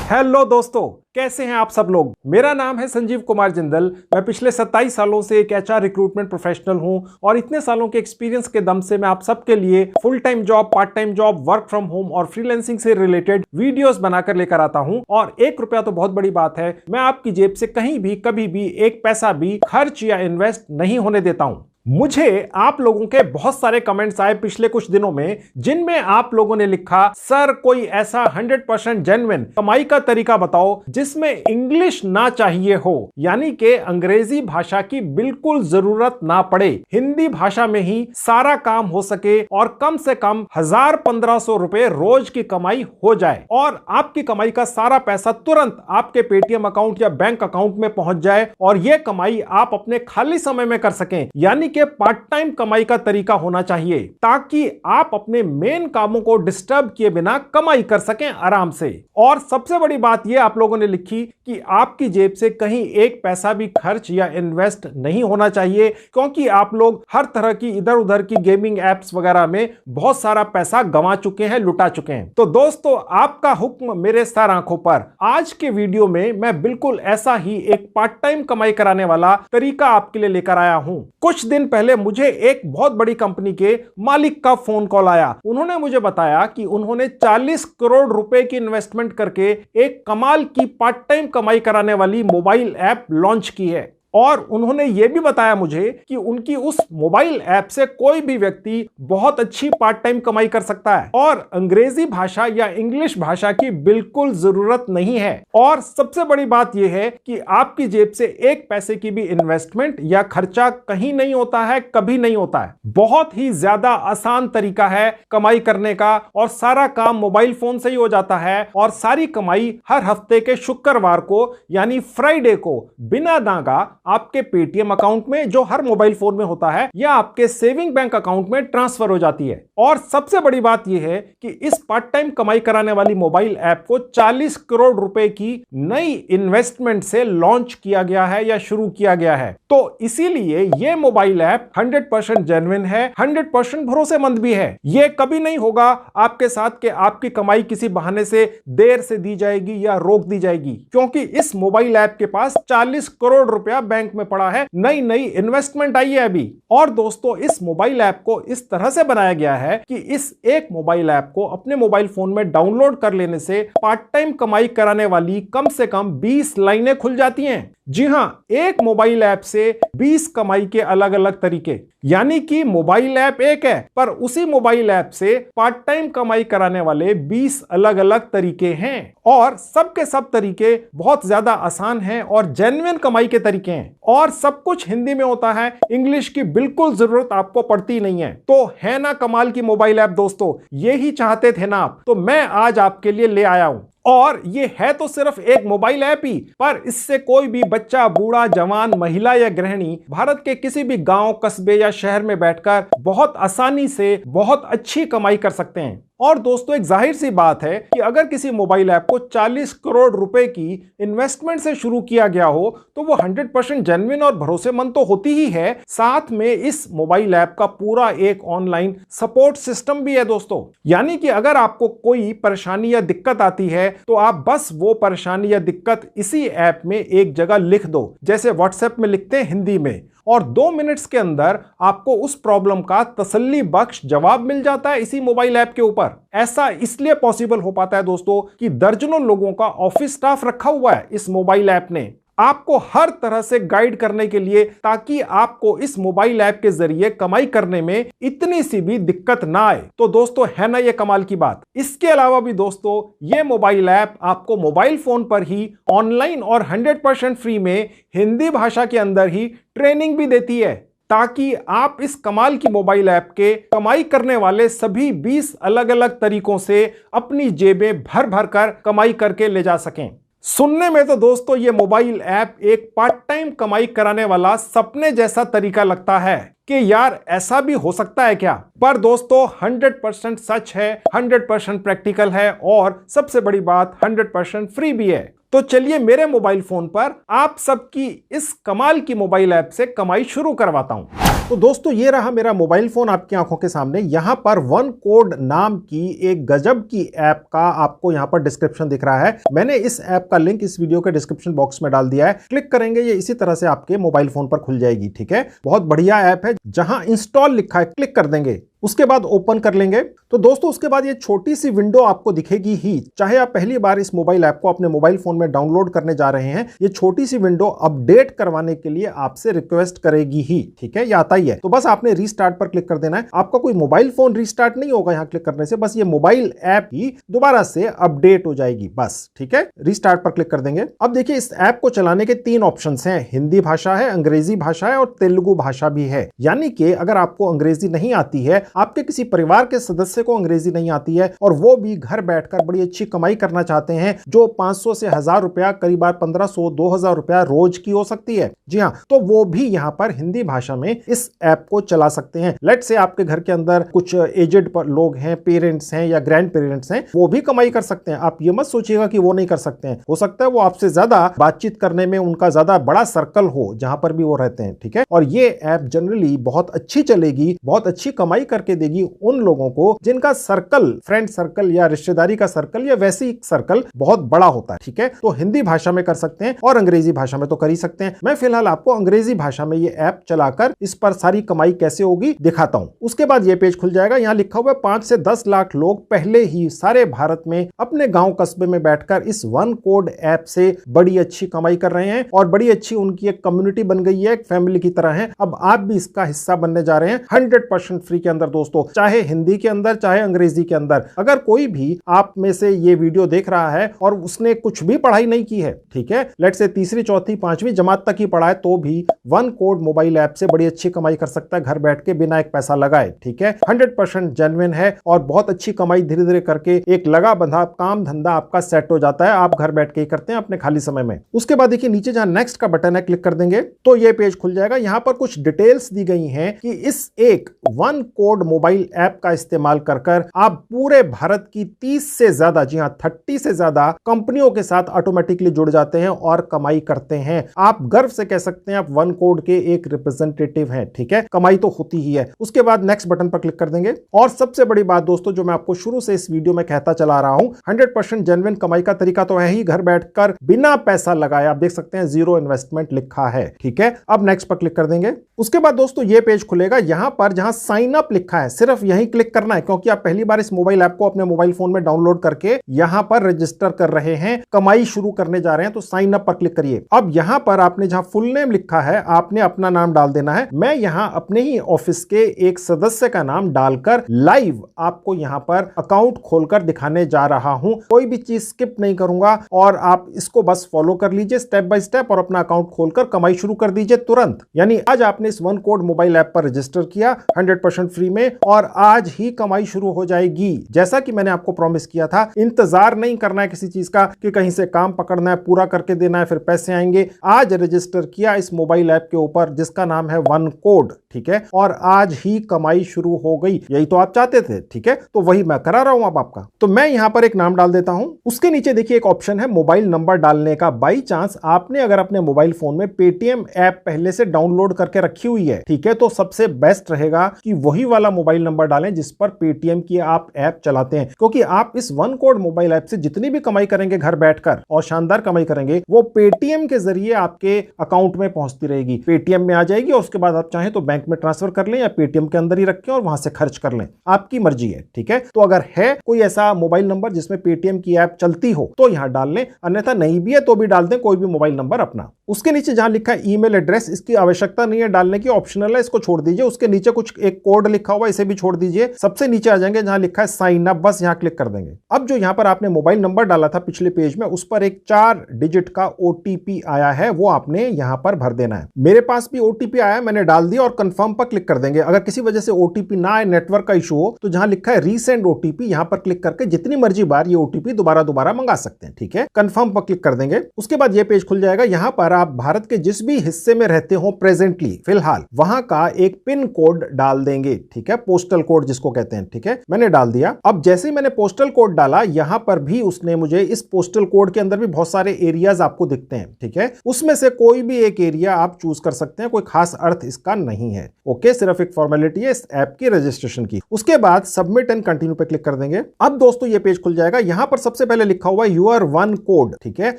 Hello दोस्तों, कैसे हैं आप सब लोग। मेरा नाम है संजीव कुमार जिंदल। मैं पिछले 27 सालों से एक एचआर रिक्रूटमेंट प्रोफेशनल हूं और इतने सालों के एक्सपीरियंस के दम से मैं आप सबके लिए full time job, part time job, work from home और फ्रीलांसिंग से रिलेटेड वीडियोस बनाकर लेकर आता हूं। और 1 रुपया तो बहुत बड़ी बात है, मैं आपकी जेब से कहीं भी कभी भी 1 पैसा भी खर्च या इन्वेस्ट नहीं होने देता हूं। मुझे आप लोगों के बहुत सारे कमेंट्स आए पिछले कुछ दिनों में, जिनमें आप लोगों ने लिखा, सर कोई ऐसा 100% जेन्युइन कमाई का तरीका बताओ जिसमें इंग्लिश ना चाहिए हो, यानी कि अंग्रेजी भाषा की बिल्कुल जरूरत ना पड़े, हिंदी भाषा में ही सारा काम हो सके और कम से कम 1000-1500 रुपए रोज की कमाई हो जाए और आपकी कमाई का सारा पैसा तुरंत आपके पेटीएम अकाउंट या बैंक अकाउंट में पहुंच जाए और यह कमाई आप अपने खाली समय में कर सकें। यानी पार्ट टाइम कमाई का तरीका होना चाहिए ताकि आप अपने मेन कामों को डिस्टर्ब किए बिना कमाई कर सकें आराम से। और सबसे बड़ी बात यह आप लोगों ने लिखी कि आपकी जेब से कहीं 1 पैसा भी खर्च या इन्वेस्ट नहीं होना चाहिए, क्योंकि आप लोग हर तरह की इधर उधर की गेमिंग एप्स वगैरह में बहुत सारा पैसा गंवा चुके हैं, लुटा चुके हैं। तो दोस्तों, आपका हुक्म मेरे सर आंखों पर। आज के वीडियो में मैं बिल्कुल ऐसा ही एक पार्ट टाइम कमाई कराने वाला तरीका आपके लिए लेकर आया हूं। कुछ दिन पहले मुझे एक बहुत बड़ी कंपनी के मालिक का फोन कॉल आया। उन्होंने मुझे बताया कि उन्होंने 40 करोड़ रुपए की इन्वेस्टमेंट करके एक कमाल की पार्ट टाइम कमाई कराने वाली मोबाइल ऐप लॉन्च की है। और उन्होंने यह भी बताया मुझे कि उनकी उस मोबाइल ऐप से कोई भी व्यक्ति बहुत अच्छी पार्ट टाइम कमाई कर सकता है और अंग्रेजी भाषा या इंग्लिश भाषा की बिल्कुल जरूरत नहीं है। और सबसे बड़ी बात यह है कि आपकी जेब से 1 पैसे की भी इन्वेस्टमेंट या खर्चा कहीं नहीं होता है, कभी नहीं होता है। बहुत ही ज्यादा आसान तरीका है कमाई करने का और सारा काम मोबाइल फोन से ही हो जाता है। और सारी कमाई हर हफ्ते के शुक्रवार को यानी फ्राइडे को बिना दागा आपके पेटीएम अकाउंट में, जो हर मोबाइल फोन में होता है, या आपके सेविंग बैंक अकाउंट में ट्रांसफर हो जाती है। और सबसे बड़ी बात यह है कि इस पार्ट टाइम कमाई कराने वाली मोबाइल ऐप को 40 करोड़ रुपए की नई इन्वेस्टमेंट से लॉन्च किया गया है या शुरू किया गया है। तो इसीलिए यह मोबाइल ऐप 100% जेन्युइन है, 100% भरोसेमंद भी है। यह कभी नहीं होगा आपके साथ कि आपकी कमाई किसी बहाने से देर से दी जाएगी या रोक दी जाएगी, क्योंकि इस मोबाइल ऐप के पास 40 करोड़ रुपया बैंक में पड़ा है, नई इन्वेस्टमेंट आई है अभी। और दोस्तों, इस मोबाइल ऐप को इस तरह से बनाया गया है कि इस एक मोबाइल ऐप को अपने मोबाइल फोन में डाउनलोड कर लेने से पार्ट टाइम कमाई कराने वाली कम से कम 20 लाइनें खुल जाती हैं। जी हां, एक मोबाइल ऐप से 20 कमाई के अलग अलग तरीके, यानी कि मोबाइल ऐप एक है पर उसी मोबाइल ऐप से पार्ट टाइम कमाई कराने वाले 20 अलग अलग तरीके हैं। और सबके सब तरीके बहुत ज्यादा आसान हैं और जेन्युइन कमाई के तरीके हैं और सब कुछ हिंदी में होता है, इंग्लिश की बिल्कुल जरूरत आपको पड़ती नहीं है। तो है ना कमाल की मोबाइल ऐप दोस्तों, यही चाहते थे ना आप, तो मैं आज आपके लिए ले आया हूं। और ये है तो सिर्फ एक मोबाइल ऐप ही, पर इससे कोई भी बच्चा, बूढ़ा, जवान, महिला या गृहिणी भारत के किसी भी गांव, कस्बे या शहर में बैठकर बहुत आसानी से बहुत अच्छी कमाई कर सकते हैं। और दोस्तों, एक जाहिर सी बात है कि अगर किसी मोबाइल ऐप को 40 करोड़ रुपए की इन्वेस्टमेंट से शुरू किया गया हो तो वो 100% जेन्युइन और भरोसेमंद तो होती ही है, साथ में इस मोबाइल ऐप का पूरा एक ऑनलाइन सपोर्ट सिस्टम भी है दोस्तों। यानी कि अगर आपको कोई परेशानी या दिक्कत आती है तो आप बस वो परेशानी या दिक्कत इसी ऐप में एक जगह लिख दो, जैसे व्हाट्सएप में लिखते हैं हिंदी में, और 2 मिनट्स के अंदर आपको उस प्रॉब्लम का तसल्ली बख्श जवाब मिल जाता है इसी मोबाइल ऐप के ऊपर। ऐसा इसलिए पॉसिबल हो पाता है दोस्तों कि दर्जनों लोगों का ऑफिस स्टाफ रखा हुआ है इस मोबाइल ऐप ने आपको हर तरह से गाइड करने के लिए, ताकि आपको इस मोबाइल ऐप के जरिए कमाई करने में इतनी सी भी दिक्कत ना आए। तो दोस्तों, है ना ये कमाल की बात। इसके अलावा भी दोस्तों, ये मोबाइल ऐप आपको मोबाइल फोन पर ही ऑनलाइन और 100% फ्री में हिंदी भाषा के अंदर ही ट्रेनिंग भी देती है, ताकि आप इस कमाल की मोबाइल ऐप के कमाई करने वाले सभी 20 अलग अलग तरीकों से अपनी जेबें भर भर कर कमाई करके ले जा सकें। सुनने में तो दोस्तों ये मोबाइल ऐप एक पार्ट टाइम कमाई कराने वाला सपने जैसा तरीका लगता है कि यार ऐसा भी हो सकता है क्या, पर दोस्तों 100% सच है, 100% प्रैक्टिकल है और सबसे बड़ी बात 100% फ्री भी है। तो चलिए मेरे मोबाइल फोन पर आप सबकी इस कमाल की मोबाइल ऐप से कमाई शुरू करवाता हूं। तो दोस्तों ये रहा मेरा मोबाइल फोन आपकी आंखों के सामने। यहां पर वन कोड नाम की एक गजब की ऐप का आपको यहां पर डिस्क्रिप्शन दिख रहा है। मैंने इस ऐप का लिंक इस वीडियो के डिस्क्रिप्शन बॉक्स में डाल दिया है। क्लिक करेंगे ये इसी तरह से आपके मोबाइल फोन पर खुल जाएगी। ठीक है, बहुत बढ़िया ऐप है। जहां इंस्टॉल लिखा है क्लिक कर देंगे, उसके बाद ओपन कर लेंगे। तो दोस्तों उसके बाद ये छोटी सी विंडो आपको दिखेगी ही, चाहे आप पहली बार इस मोबाइल ऐप को अपने मोबाइल फोन में डाउनलोड करने जा रहे हैं, ये छोटी सी विंडो अपडेट करवाने के लिए आपसे रिक्वेस्ट करेगी ही। ठीक है, ये आता ही है। तो बस आपने रीस्टार्ट पर क्लिक कर देना है। आपका कोई मोबाइल फोन रीस्टार्ट नहीं होगा यहां क्लिक करने से, बस ये मोबाइल ऐप ही दोबारा से अपडेट हो जाएगी बस। ठीक है, रीस्टार्ट पर क्लिक कर देंगे। अब देखिए इस ऐप को चलाने के 3 ऑप्शन हैं। हिंदी भाषा है, अंग्रेजी भाषा है और तेलुगु भाषा भी है। यानी कि अगर आपको अंग्रेजी नहीं आती है, आपके किसी परिवार के सदस्य को अंग्रेजी नहीं आती है और वो भी घर बैठकर बड़ी अच्छी कमाई करना चाहते हैं, जो 500 से 1000 रुपया, करीब 1500 2000 रुपया रोज की हो सकती है, जी हां, तो वो भी यहां पर हिंदी भाषा में इस ऐप को चला सकते हैं। लेट से आपके घर के अंदर कुछ एजेड लोग हैं, पेरेंट्स हैं या ग्रैंड पेरेंट्स हैं, वो भी कमाई कर सकते हैं। आप ये मत सोचिएगा कि वो नहीं कर सकते हैं। हो सकता है वो आपसे ज्यादा बातचीत करने में उनका ज्यादा बड़ा सर्कल हो जहां पर भी वो रहते हैं। ठीक है, और ये ऐप जनरली बहुत अच्छी चलेगी, बहुत अच्छी कमाई करके देगी उन लोगों को जिनका सर्कल, फ्रेंड सर्कल या रिश्तेदारी का सर्कल या वैसी सर्कल बहुत बड़ा होता है। ठीक है, तो हिंदी भाषा में कर सकते हैं और अंग्रेजी भाषा में तो कर ही सकते हैं। मैं फिलहाल आपको अंग्रेजी भाषा में ये ऐप चलाकर इस पर सारी कमाई कैसे होगी दिखाता हूं। उसके बाद ये पेज खुल जाएगा। यहां लिखा हुआ है 5 से 10 लाख लोग पहले ही सारे भारत में अपने गांव कस्बे में बैठकर इस वन कोड ऐप से बड़ी अच्छी कमाई कर रहे हैं और बड़ी अच्छी उनकी एक कम्युनिटी बन गई है, एक फैमिली की तरह है। अब आप भी इसका हिस्सा बनने जा रहे हैं 100% फ्री के अंदर दोस्तों, चाहे हिंदी के अंदर चाहे अंग्रेजी के अंदर। अगर कोई भी आप में से ये वीडियो देख रहा है और उसने कुछ भी पढ़ाई नहीं की है, ठीक है, लेट से तीसरी चौथी पांचवी जमात तक ही पढ़ा है, तो भी वन कोड मोबाइल ऐप से बड़ी अच्छी कमाई कर सकता है घर बैठ के बिना एक पैसा लगाए। ठीक है, 100% जेन्युइन है और बहुत अच्छी कमाई धीरे धीरे करके एक लगा बंधा काम धंधा आपका सेट हो जाता है। आप घर बैठ के ही करते हैं अपने खाली समय में। उसके बाद देखिए नीचे जहां नेक्स्ट का बटन है क्लिक कर देंगे तो ये पेज खुल जाएगा। यहां पर कुछ डिटेल्स दी गई हैं कि इस एक वन कोड मोबाइल ऐप का इस्तेमाल कर आप पूरे भारत की 30 से ज्यादा, जी हां 30 से ज्यादा कंपनियों के साथ ऑटोमेटिकली जुड़ जाते हैं और कमाई करते हैं। आप गर्व से कह सकते हैं आप वन कोड के एक रिप्रेजेंटेटिव हैं। ठीक है, कमाई तो होती ही है। उसके बाद नेक्स्ट बटन पर क्लिक कर देंगे और सबसे बड़ी बात दोस्तों जो मैं आपको शुरू से इस वीडियो में कहता चला रहा हूं, 100% जेन्युइन कमाई का तरीका तो है ही, घर बैठकर बिना पैसा लगाए। आप देख सकते हैं 0 इन्वेस्टमेंट लिखा है। ठीक है, अब नेक्स्ट पर क्लिक कर देंगे। उसके बाद दोस्तों ये पेज खुलेगा। यहां पर जहां साइन अप लिखा है सिर्फ यहीं क्लिक करना है, क्योंकि आप पहली बार इस मोबाइल ऐप को अपने मोबाइल फोन में डाउनलोड करके यहां पर रजिस्टर कर रहे हैं, कमाई शुरू करने जा रहे हैं, तो साइन अप पर क्लिक करिए। अब यहां पर आपने जहां फुल नेम लिखा है आपने अपना नाम डाल देना है। मैं यहां अपने ही ऑफिस के एक सदस्य का नाम डालकर लाइव आपको यहां पर अकाउंट खोलकर दिखाने जा रहा हूं। कोई भी चीज स्किप नहीं करूंगा और आप इसको बस फॉलो कर लीजिए स्टेप बाय स्टेप और अपना अकाउंट खोलकर कमाई शुरू कर दीजिए तुरंत। यानी आज आपने इस वन कोड मोबाइल ऐप पर रजिस्टर किया 100% फ्री में और आज ही कमाई शुरू हो जाएगी। जैसा कि मैंने आपको प्रॉमिस किया था, इंतजार नहीं करना है किसी चीज का कि कहीं से काम पकड़ना है, पूरा करके देना है फिर पैसे आएंगे। आज रजिस्टर किया इस मोबाइल ऐप के ऊपर जिसका नाम है वन कोड, ठीक है, और आज ही कमाई शुरू हो गई। यही तो आप चाहते थे, ठीक है, तो वही मैं करा रहा हूं अब आपका। तो मैं यहां पर एक नाम डाल देता हूं। उसके नीचे देखिए एक ऑप्शन है मोबाइल नंबर डालने का। बाई चांस आपने अगर अपने मोबाइल फोन में पेटीएम ऐप पहले से डाउनलोड करके रखी हुई है, ठीक है, तो सबसे बेस्ट रहेगा कि वही वाला मोबाइल नंबर डालें जिस पर पेटीएम की आप ऐप चलाते हैं, क्योंकि आप इस वन कोड मोबाइल ऐप से जितनी भी कमाई करेंगे घर बैठकर और शानदार कमाई करेंगे, वो पेटीएम के जरिए आपके अकाउंट में पहुंचती रहेगी, पेटीएम में आ जाएगी और उसके बाद आप चाहें तो बैंक में ट्रांसफर कर लें या पेटीएम के अंदर ही रखें और वहां से खर्च कर लें, आपकी मर्जी है। ठीक है, तो अगर है कोई ऐसा मोबाइल नंबर जिसमें पेटीएम की ऐप चलती हो तो यहां डाल लें, अन्यथा नहीं भी है तो भी डाल दें कोई भी मोबाइल नंबर अपना। उसके नीचे जहां लिखा है ईमेल एड्रेस, इसकी आवश्यकता नहीं है डालने की, ऑप्शनल है, इसको छोड़ दीजिए। उसके नीचे कुछ एक कोड लिखा हुआ, इसे भी छोड़ दीजिए। सबसे नीचे आ जाएंगे जहां लिखा है साइन अप, बस यहां क्लिक कर देंगे। अब जो यहां पर आपने मोबाइल नंबर डाला था पिछले पेज में, उस पर एक 4 डिजिट का ओटीपी आया है, वो आपने यहां पर भर देना है। मेरे पास भी ओटीपी आया, मैंने डाल दिया और कंफर्म पर क्लिक कर देंगे। अगर किसी वजह से ओटीपी ना आए, नेटवर्क का इशू हो, तो जहां लिखा है रीसेंड ओटीपी, यहां पर क्लिक करके जितनी मर्जी बार ये ओटीपी दोबारा मंगा सकते हैं। ठीक है, कंफर्म पर क्लिक कर देंगे। उसके बाद ये पेज खुल जाएगा। यहां पर आप भारत के जिस भी हिस्से में रहते हो प्रेजेंटली फिलहाल, वहां का एक पिन कोड डाल देंगे, ठीक है, पोस्टल कोड जिसको कहते हैं, ठीक है, मैंने डाल दिया। अब जैसे ही मैंने पोस्टल कोड डाला, यहां पर भी उसने मुझे इस पोस्टल कोड के अंदर भी बहुत सारे एरियाज आपको दिखते हैं, ठीक है, उसमें से कोई भी एक एरिया आप चूज कर सकते हैं, कोई खास अर्थ इसका नहीं है। ओके, सिर्फ एक फॉर्मेलिटी है इस ऐप की रजिस्ट्रेशन की। उसके बाद सबमिट एंड कंटिन्यू पे क्लिक कर देंगे। अब दोस्तों ये पेज खुल जाएगा। यहां पर सबसे पहले लिखा हुआ है यूर वन कोड, ठीक है,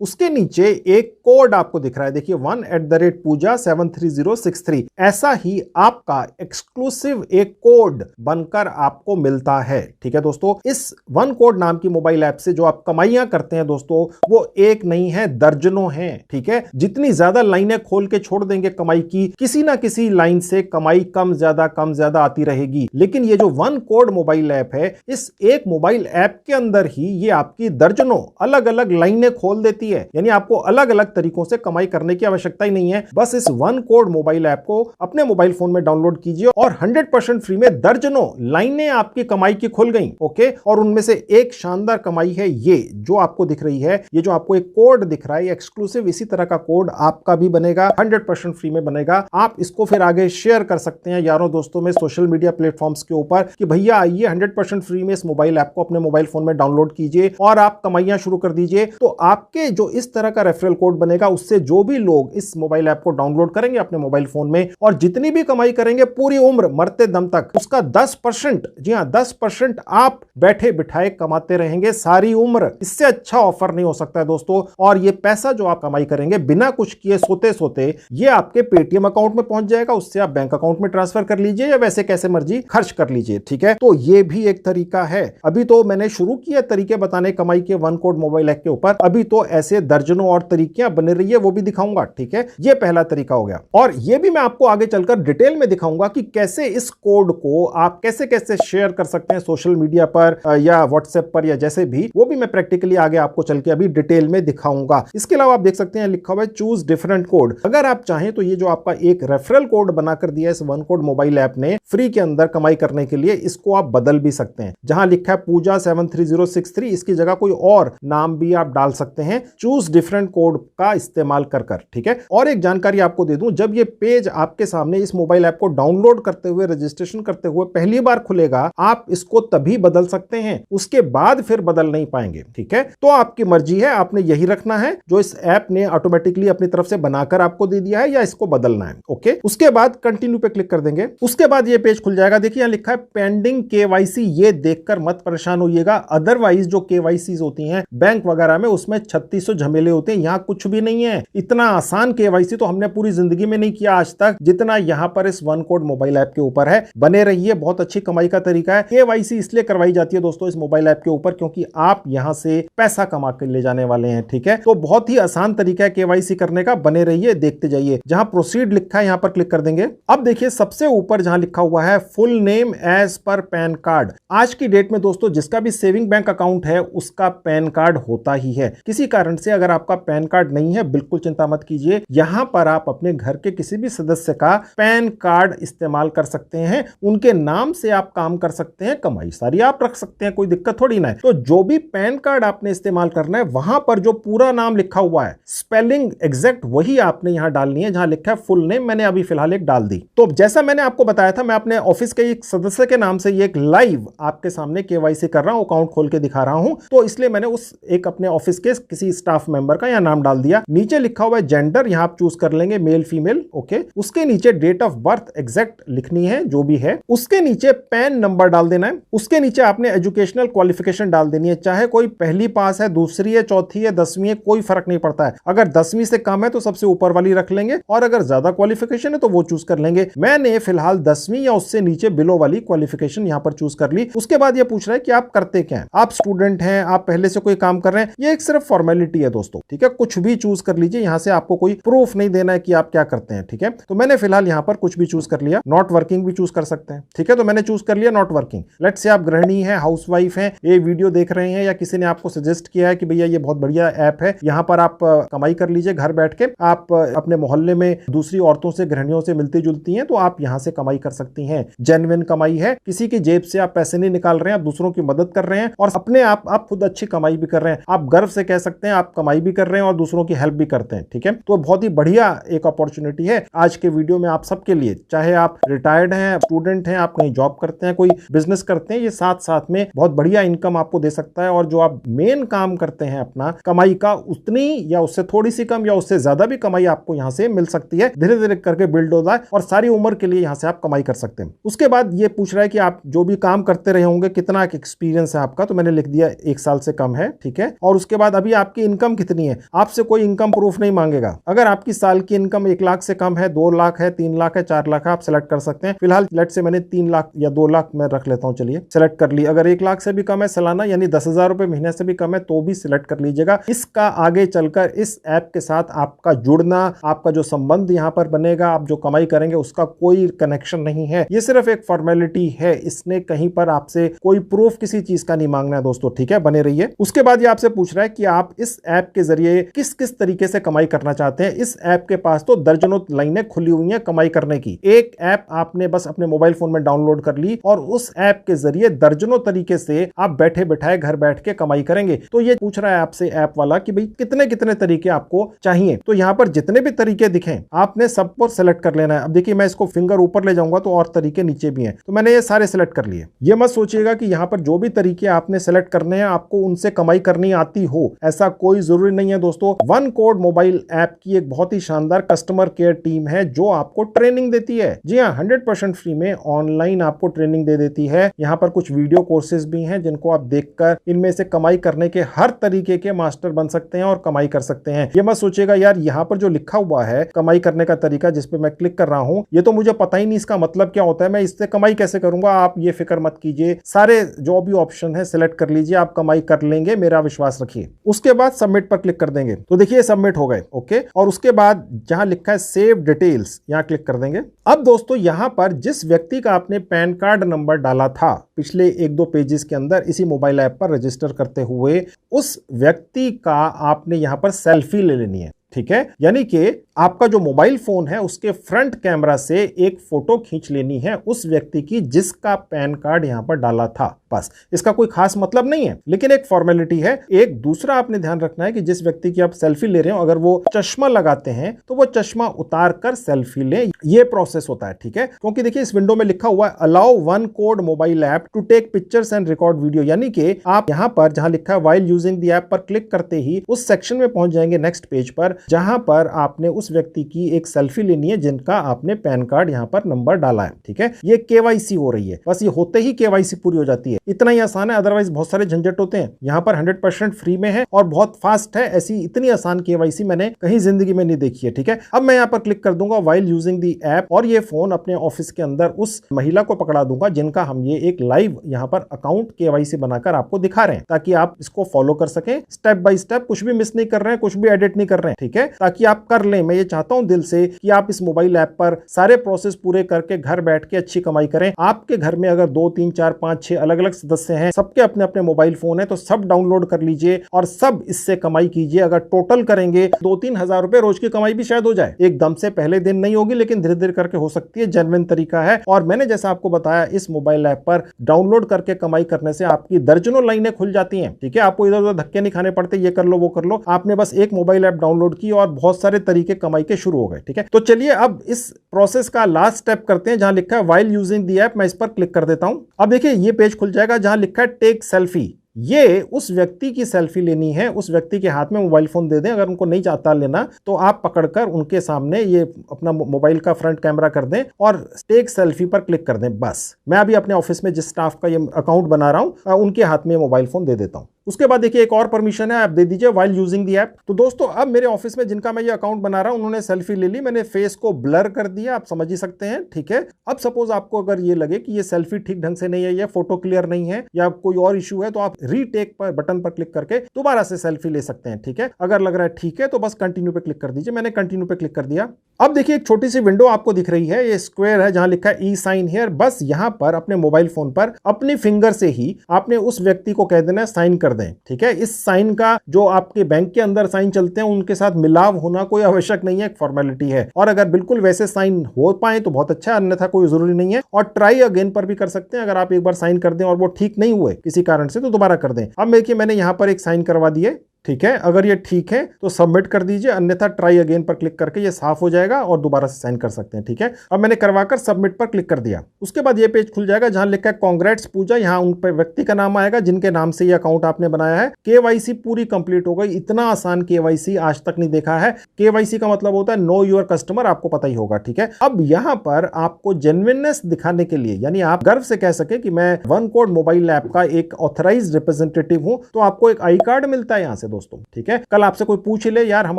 उसके नीचे एक कोड आपको दिख रहा है, देखिए 1@pooja73063। ऐसा ही आपका एक्सक्लूसिव एक कोड बनकर आपको मिलता है, ठीक है दोस्तों। इस वन कोड नाम की मोबाइल ऐप से जो आप कमाइयां करते हैं दोस्तों, वो एक नहीं है, दर्जनों हैं, ठीक है। जितनी ज्यादा लाइनें खोल के छोड़ देंगे कमाई की, किसी ना किसी लाइन से कमाई कम ज्यादा आती रहेगी। लेकिन ये जो वन कोड मोबाइल ऐप है, इस एक मोबाइल ऐप के अंदर ही ये आपकी दर्जनों अलग अलग लाइनें खोल देती है। यानी आपको अलग अलग तरीकों से कमाई करने की आवश्यकता ही नहीं है। बस इस वन कोड मोबाइल ऐप को अपने मोबाइल फोन में डाउनलोड कीजिए और 100% फ्री में दर्जनों लाइनें आपकी कमाई की खुल गई। ओके, और उनमें से एक शानदार कमाई है ये जो आपको दिख रही है, ये जो आपको एक कोड दिख रहा है एक्सक्लूसिव, इसी तरह का कोड आपका भी बनेगा, 100% फ्री में बनेगा। आप इसको फिर आगे शेयर कर सकते हैं यारों दोस्तों में, सोशल मीडिया प्लेटफॉर्म्स के ऊपर कि भैया आइए 100% फ्री में इस मोबाइल ऐप को अपने मोबाइल फोन में डाउनलोड कीजिए और आप कमाइयां शुरू कर दीजिए। तो आपके जो इस तरह का रेफरल कोड बनेगा, उससे जो भी लोग इस मोबाइल ऐप को डाउनलोड करेंगे अपने मोबाइल फोन में और जितनी भी कमाई करेंगे पूरी उम्र मरते दम तक, उसका 10%, जी हां 10% आप बैठे बिठाए कमाते रहेंगे सारी उम्र। इससे अच्छा ऑफर नहीं हो सकता है दोस्तों। और ये पैसा जो आप कमाई करेंगे बिना कुछ किए सोते सोते, ये आपके पेटीएम अकाउंट में पहुंच जाएगा, उससे आप बैंक अकाउंट में ट्रांसफर कर लीजिए या वैसे कैसे मर्जी खर्च कर लीजिए, ठीक है। तो ये भी एक तरीका है। अभी तो मैंने शुरू किया तरीके बताने कमाई के वन कोड मोबाइल ऐप के ऊपर, अभी तो ऐसे दर्जनों और तरीके बने रही है, वो भी दिखाऊंगा, ठीक है। ये पहला तरीका हो गया और ये भी मैं आपको आगे चलकर डिटेल में दिखाऊंगा कि कैसे इस कोड को आप कैसे कैसे शेयर कर सकते हैं सोशल मीडिया पर या व्हाट्सएप पर या जैसे भी, वो भी मैं प्रैक्टिकली आगे आपको चल के अभी डिटेल में दिखाऊंगा। इसके अलावा आप देख सकते हैं लिखा हुआ है चूज डिफरेंट कोड। अगर आप चाहें तो ये जो आपका एक रेफरल कोड बनाकर दिया है इस वन कोड मोबाइल ऐप ने फ्री के अंदर कमाई करने के लिए, इसको आप बदल भी सकते हैं। जहां लिखा है pooja73063, इसकी जगह कोई और नाम भी आप डाल सकते हैं चूज डिफरेंट कोड का इस्तेमाल कर, ठीक है। और एक जानकारी आपको दे दूं, जब ये पेज आपके सामने इस मोबाइल ऐप को डाउनलोड करते हुए रजिस्ट्रेशन करते हुए पहली बार खुलेगा, आप इसको तभी बदल सकते हैं, उसके बाद फिर बदल नहीं पाएंगे, ठीक है। तो आपकी मर्जी है, आपने यही रखना है जो इस ऐप ने ऑटोमेटिकली अपनी तरफ से बनाकर आपको दे दिया है या इसको बदलना है। ओके, उसके बाद कंटिन्यू पे क्लिक कर देंगे। उसके बाद ये पेज खुल जाएगा। देखिए यहां लिखा है पेंडिंग केवाईसी, ये देखकर मत परेशान होइएगा। अदरवाइज जो केवाईसी होती हैं बैंक वगैरह में, उसमें 3600 झमेले होते हैं, यहां कुछ भी नहीं है। इतना आसान केवाईसी तो हमने पूरी जिंदगी में नहीं किया आज तक जितना यहां पर इस वन कोड मोबाइल ऐप के ऊपर है। बने रहिए, बहुत अच्छी कमाई का तरीका है। केवाईसी इसलिए करवाई जाती है दोस्तों इस मोबाइल ऐप के ऊपर क्योंकि आप यहां से पैसा कमा कर ले जाने वाले हैं, ठीक है। तो बहुत ही आसान तरीका है केवाईसी करने का, बने रहिए, देखते जाइए। जहां प्रोसीड लिखा है यहां पर क्लिक कर देंगे। अब देखिए सबसे ऊपर जहां लिखा हुआ है full name as per PAN card, आज की डेट में दोस्तों जिसका भी सेविंग बैंक अकाउंट है उसका पैन कार्ड होता ही है। किसी कारण से अगर आपका पैन कार्ड नहीं है, बिल्कुल चिंता मत कीजिए, यहां पर आप अपने घर के किसी भी सदस्य का पैन कार्ड इस्तेमाल कर सकते हैं, उनके नाम से आप काम कर सकते हैं, कमाई सारी आप रख सकते हैं, कोई दिक्कत थोड़ी ना है। तो जो भी पैन कार्ड आपने इस्तेमाल करना है, वहां पर जो पूरा नाम लिखा हुआ है स्पेलिंग एग्जैक्ट वही आपने यहां डालनी है जहां लिखा है फुल नेम। मैंने अभी फिलहाल एक डाल दी। तो जैसा मैंने आपको बताया था, मैं अपने ऑफिस के एक सदस्य के नाम से ये एक लाइव आपके सामने केवाईसी कर रहा हूं, अकाउंट खोल के दिखा रहा हूं, तो इसलिए मैंने उस एक अपने ऑफिस के किसी स्टाफ मेंबर का यहां नाम डाल दिया। नीचे लिखा हुआ है जेंडर, यहां आप चूज कर लेंगे मेल फीमेल, ओके। उसके नीचे डेट ऑफ बर्थ एग्जैक्ट लिखनी है जो भी है, उसके नीचे पैन नंबर डाल देना है, उसके नीचे आपने एजुकेशनल क्वालिफिकेशन डाल देनी है, चाहे कोई पहली पास है, दूसरी है, चौथी है, 10वीं है, कोई फर्क नहीं पड़ता है। अगर 10वीं से कम है तो सबसे ऊपर वाली रख लेंगे और अगर ज्यादा क्वालिफिकेशन है तो वो चूज कर लेंगे। मैंने फिलहाल 10वीं या उससे नीचे बिलो वाली क्वालिफिकेशन यहां पर चूज कर ली। उसके बाद ये पूछ रहा है कि आप करते क्या हैं, आप स्टूडेंट हैं, आप पहले से कोई काम कर रहे हैं, ये एक सिर्फ फॉर्मेलिटी है दोस्तों, ठीक है। कुछ भी चूज कर लीजिए, यहां से आपको कोई प्रूफ नहीं देना है कि आप क्या करते हैं, ठीक है। तो मैंने फिलहाल यहां पर कुछ भी चूज कर लिया। नॉट वर्किंग भी चूज कर सकते हैं, ठीक है। तो मैंने चूज कर लिया नॉट वर्किंग। लेट्स से आप गृहिणी हैं, हाउसवाइफ हैं, ये वीडियो देख रहे हैं या किसी ने आपको सजेस्ट किया है कि भैया ये बहुत बढ़िया ऐप है, यहां पर आप कमाई कर लीजिए घर बैठ के, आप अपने मोहल्ले में दूसरी औरतों से, गृहिणियों से मिलती जुलती हैं, तो आप यहां से कमाई कर सकती हैं। जेन्युइन कमाई है, किसी की जेब से आप पैसे नहीं निकाल रहे हैं, आप दूसरों की मदद कर रहे हैं और अपने आप खुद अच्छी कमाई भी कर रहे हैं। आप गर्व से कह सकते हैं आप कमाई भी कर रहे हैं और दूसरों की हेल्प भी करते हैं, हैं, ठीक है। तो बहुत ही बढ़िया एक अपॉर्चुनिटी है आज के वीडियो में आप सबके लिए, चाहे आप रिटायर्ड हैं, स्टूडेंट हैं, आप कहीं जॉब करते हैं, कोई बिजनेस करते हैं, ये साथ साथ में बहुत बढ़िया इनकम आपको दे सकता है। और जो आप मेन काम करते हैं अपना कमाई का, उतनी या उससे थोड़ी सी कम या उससे ज्यादा भी कमाई आपको यहां से मिल सकती है। धीरे धीरे करके बिल्ड होता है और सारी उम्र के लिए यहां से आप कमाई कर सकते हैं। उसके बाद ये पूछ रहा है कि आप जो भी काम करते रहे होंगे कितना एक्सपीरियंस है आपका, तो मैंने लिख दिया 1 साल से कम है, ठीक है। और उसके बाद अभी आपकी इनकम कितनी है, आपसे कोई इनकम प्रूफ नहीं मांगेगा। अगर आपकी साल की इनकम 1 लाख से कम है, 2 लाख है, 3 लाख है, 4 लाख है, आप सेलेक्ट कर सकते हैं। फिलहाल लेट से मैंने 3 लाख या 2 लाख मैं रख लेता हूं, चलिए सेलेक्ट कर ली। अगर 1 लाख से भी कम है सालाना, यानी 10,000 रुपए महीने से भी कम है, तो भी सिलेक्ट कर लीजिएगा। इसका आगे चलकर इस ऐप के साथ आपका जुड़ना, आपका जो संबंध यहां पर बनेगा, आप जो कमाई करेंगे उसका कोई कनेक्शन नहीं है। ये सिर्फ एक फॉर्मेलिटी है, इसने कहीं पर आपसे कोई प्रूफ किसी चीज का नहीं मांगना है दोस्तों, ठीक है। बने रहिए। उसके बाद ये आपसे पूछ रहा है कि आप इस ऐप के जरिए किस किस तरीके से कमाई करना चाहते हैं। इस ऐप के पास तो दर्जनों लाइनें खुली हुई हैं कमाई करने की। एक ऐप आपने बस अपने मोबाइल फोन में डाउनलोड कर ली और उस ऐप के जरिए दर्जनों तरीके से आप बैठे बैठाए घर बैठ के कमाई करेंगे। तो ये पूछ रहा है आपसे ऐप वाला कि भाई कितने कितने तरीके आपको चाहिए। तो यहां पर जितने भी तरीके दिखें आपने सब पर सेलेक्ट कर लेना है। अब देखिए मैं इसको फिंगर ऊपर ले जाऊंगा तो और तरीके नीचे भी हैं, तो मैंने ये सारे सेलेक्ट कर लिए। ये मत सोचिएगा कि यहां पर जो भी तरीके आपने सेलेक्ट करने हैं आपको उनसे कमाई करनी आती हो, ऐसा कोई जरूरी नहीं है दोस्तों। वन कोड मोबाइल ऐप की एक बहुत ही शानदार कस्टमर केयर टीम है जो आपको ट्रेनिंग देती है। जी हाँ, 100% फ्री में ऑनलाइन आपको ट्रेनिंग दे देती है। यहाँ पर कुछ वीडियो कोर्सेज भी हैं जिनको आप देखकर इनमें से कमाई करने के हर तरीके के मास्टर बन सकते हैं और कमाई कर सकते हैं। ये मत सोचिएगा यार यहाँ पर जो लिखा हुआ है कमाई करने का तरीका, जिस पे मैं क्लिक कर रहा हूं, ये तो मुझे पता ही नहीं इसका मतलब क्या होता है, मैं इससे कमाई कैसे करूंगा। आप ये फिक्र मत कीजिए, सारे जो भी ऑप्शन है सिलेक्ट कर लीजिए, आप कमाई कर लेंगे, मेरा विश्वास रखिए। उसके बाद सबमिट पर क्लिक कर देंगे तो देखिए सबमिट हो गए, ओके। और उसके बाद जहां लिखा है सेव डिटेल्स, यहां क्लिक कर देंगे। अब दोस्तों यहां पर जिस व्यक्ति का आपने पैन कार्ड नंबर डाला था पिछले 1-2 पेजेस के अंदर इसी मोबाइल ऐप पर रजिस्टर करते हुए, उस व्यक्ति का आपने यहां पर सेल्फी ले लेनी है, ठीक है। यानी कि आपका जो मोबाइल फोन है उसके फ्रंट कैमरा से एक फोटो खींच लेनी है उस व्यक्ति की जिसका पैन कार्ड यहां पर डाला था। बस, इसका कोई खास मतलब नहीं है, लेकिन एक फॉर्मेलिटी है। एक दूसरा आपने ध्यान रखना है कि जिस व्यक्ति की आप सेल्फी ले रहे हो, अगर वो चश्मा लगाते हैं तो वो चश्मा उतार कर सेल्फी ले, ये प्रोसेस होता है, ठीक है। क्योंकि देखिए इस विंडो में लिखा हुआ है allow one code mobile app to take pictures and record video, यानी कि आप यहां पर जहां लिखा है व्हाइल यूजिंग द ऐप पर क्लिक करते ही उस सेक्शन में पहुंच जाएंगे नेक्स्ट पेज पर, जहां पर आपने उस व्यक्ति की एक सेल्फी लेनी है जिनका आपने पैन कार्ड यहां पर नंबर डाला है, ठीक है। ये केवाईसी हो रही है, बस ये होते ही केवाईसी पूरी हो जाती है। इतना ही आसान है, अदरवाइज बहुत सारे झंझट होते हैं। यहां पर 100% फ्री में है और बहुत फास्ट है। ऐसी इतनी आसान केवाईसी मैंने कहीं जिंदगी में नहीं देखी है, ठीक है। अब मैं यहां पर क्लिक कर दूंगा व्हाइल यूजिंग द ऐप और ये फोन अपने ऑफिस के अंदर उस महिला को पकड़ा दूंगा जिनका हम ये एक लाइव यहां पर अकाउंट केवाईसी बनाकर आपको दिखा रहे हैं, ताकि आप इसको फॉलो कर सकें स्टेप बाय स्टेप, कुछ भी मिस नहीं कर रहे हैं, कुछ भी एडिट नहीं कर रहे हैं, ठीक है, ताकि आप कर लें। मैं ये चाहता हूं दिल से कि आप इस मोबाइल ऐप पर सारे प्रोसेस पूरे करके घर बैठ के अच्छी कमाई करें। आपके घर में अगर 2, 3, 4, 5, 6 अलग अलग सदस्य हैं, सबके अपने अपने मोबाइल फोन है, तो सब डाउनलोड कर लीजिए और सब इससे कमाई कीजिए। अगर टोटल करेंगे 2-3 हजार रुपए रोज की कमाई भी शायद हो जाए। एकदम से पहले दिन नहीं होगी, लेकिन धीरे धीरे करके हो सकती है। जेन्युइन तरीका है और मैंने जैसा आपको बताया इस मोबाइल ऐप पर डाउनलोड करके कमाई करने से आपकी दर्जनों लाइनें खुल जाती हैं, ठीक है। आपको इधर उधर धक्के नहीं खाने पड़ते, ये कर लो वो कर लो। आपने बस एक मोबाइल ऐप डाउनलोड की और बहुत सारे तरीके कमाई के शुरू हो गए, ठीक है। तो चलिए अब इस प्रोसेस का लास्ट स्टेप करते हैं, जहां लिखा है व्हाइल यूजिंग द ऐप। मैं इस पर क्लिक कर देता हूं। अब देखिए ये पेज खुल जाएगा जहां लिखा है टेक सेल्फी। ये उस व्यक्ति की सेल्फी लेनी है, उस व्यक्ति के हाथ में मोबाइल फोन दे दें। अगर उनको नहीं चाहता लेना तो आप पकड़कर उनके सामने ये अपना मोबाइल का फ्रंट कैमरा कर दें और टेक सेल्फी पर क्लिक कर दें। बस मैं अभी अपने ऑफिस में जिस स्टाफ का ये अकाउंट बना रहा हूं उनके हाथ में मोबाइल फोन दे देता हूं। उसके बाद देखिए एक और परमिशन है, आप दे दीजिए व्हाइल यूजिंग द ऐप। तो दोस्तों अब मेरे ऑफिस में जिनका मैं ये अकाउंट बना रहा हूं उन्होंने सेल्फी ले ली, मैंने फेस को ब्लर कर दिया, आप समझ ही सकते हैं, ठीक है। अब सपोज आपको अगर ये लगे कि ये सेल्फी ठीक ढंग से नहीं है, या फोटो क्लियर नहीं है, या कोई और इशू है, तो आप रीटेक पर बटन पर क्लिक करके दोबारा से सेल्फी ले सकते हैं, ठीक है। अगर लग रहा है ठीक है तो बस कंटिन्यू पे क्लिक कर दीजिए। मैंने कंटिन्यू पे क्लिक कर दिया। अब देखिए एक छोटी सी विंडो आपको दिख रही है, ये स्क्वायर है जहां लिखा है ई साइन हियर। बस यहां पर अपने मोबाइल फोन पर अपनी फिंगर से ही आपने उस व्यक्ति को कह देना है साइन कर दें, ठीक है। इस साइन का जो आपके बैंक के अंदर साइन चलते हैं उनके साथ मिलाव होना कोई आवश्यक नहीं है, एक फॉर्मेलिटी है। और अगर बिल्कुल वैसे साइन हो पाए तो बहुत अच्छा, अन्यथा कोई जरूरी नहीं है। और ट्राई अगेन पर भी कर सकते हैं, अगर आप एक बार साइन कर दें और वो ठीक नहीं हुए किसी कारण से तो दोबारा कर दें। अब देखिए मैंने यहां पर एक साइन करवा दिए, ठीक है। अगर ये ठीक है तो सबमिट कर दीजिए, अन्यथा ट्राई अगेन पर क्लिक करके ये साफ हो जाएगा और दोबारा से साइन कर सकते हैं। ठीक है, अब मैंने करवाकर सबमिट पर क्लिक कर दिया। उसके बाद ये पेज खुल जाएगा जहां लिखा है कांग्रेट्स पूजा। यहां उन पर व्यक्ति का नाम आएगा जिनके नाम से ये अकाउंट आपने बनाया है। केवाईसी पूरी कंप्लीट हो गई। इतना आसान केवाईसी आज तक नहीं देखा है। केवाईसी का मतलब होता है नो योर कस्टमर, आपको पता ही होगा। ठीक है, अब यहां पर आपको जेन्युइननेस दिखाने के लिए, यानी आप गर्व से कह सके कि मैं वन कोड मोबाइल ऐप का एक ऑथराइज्ड रिप्रेजेंटेटिव हूं, तो आपको एक आई कार्ड मिलता है यहां से दोस्तों। ठीक है, कल आपसे कोई पूछ ले यार हम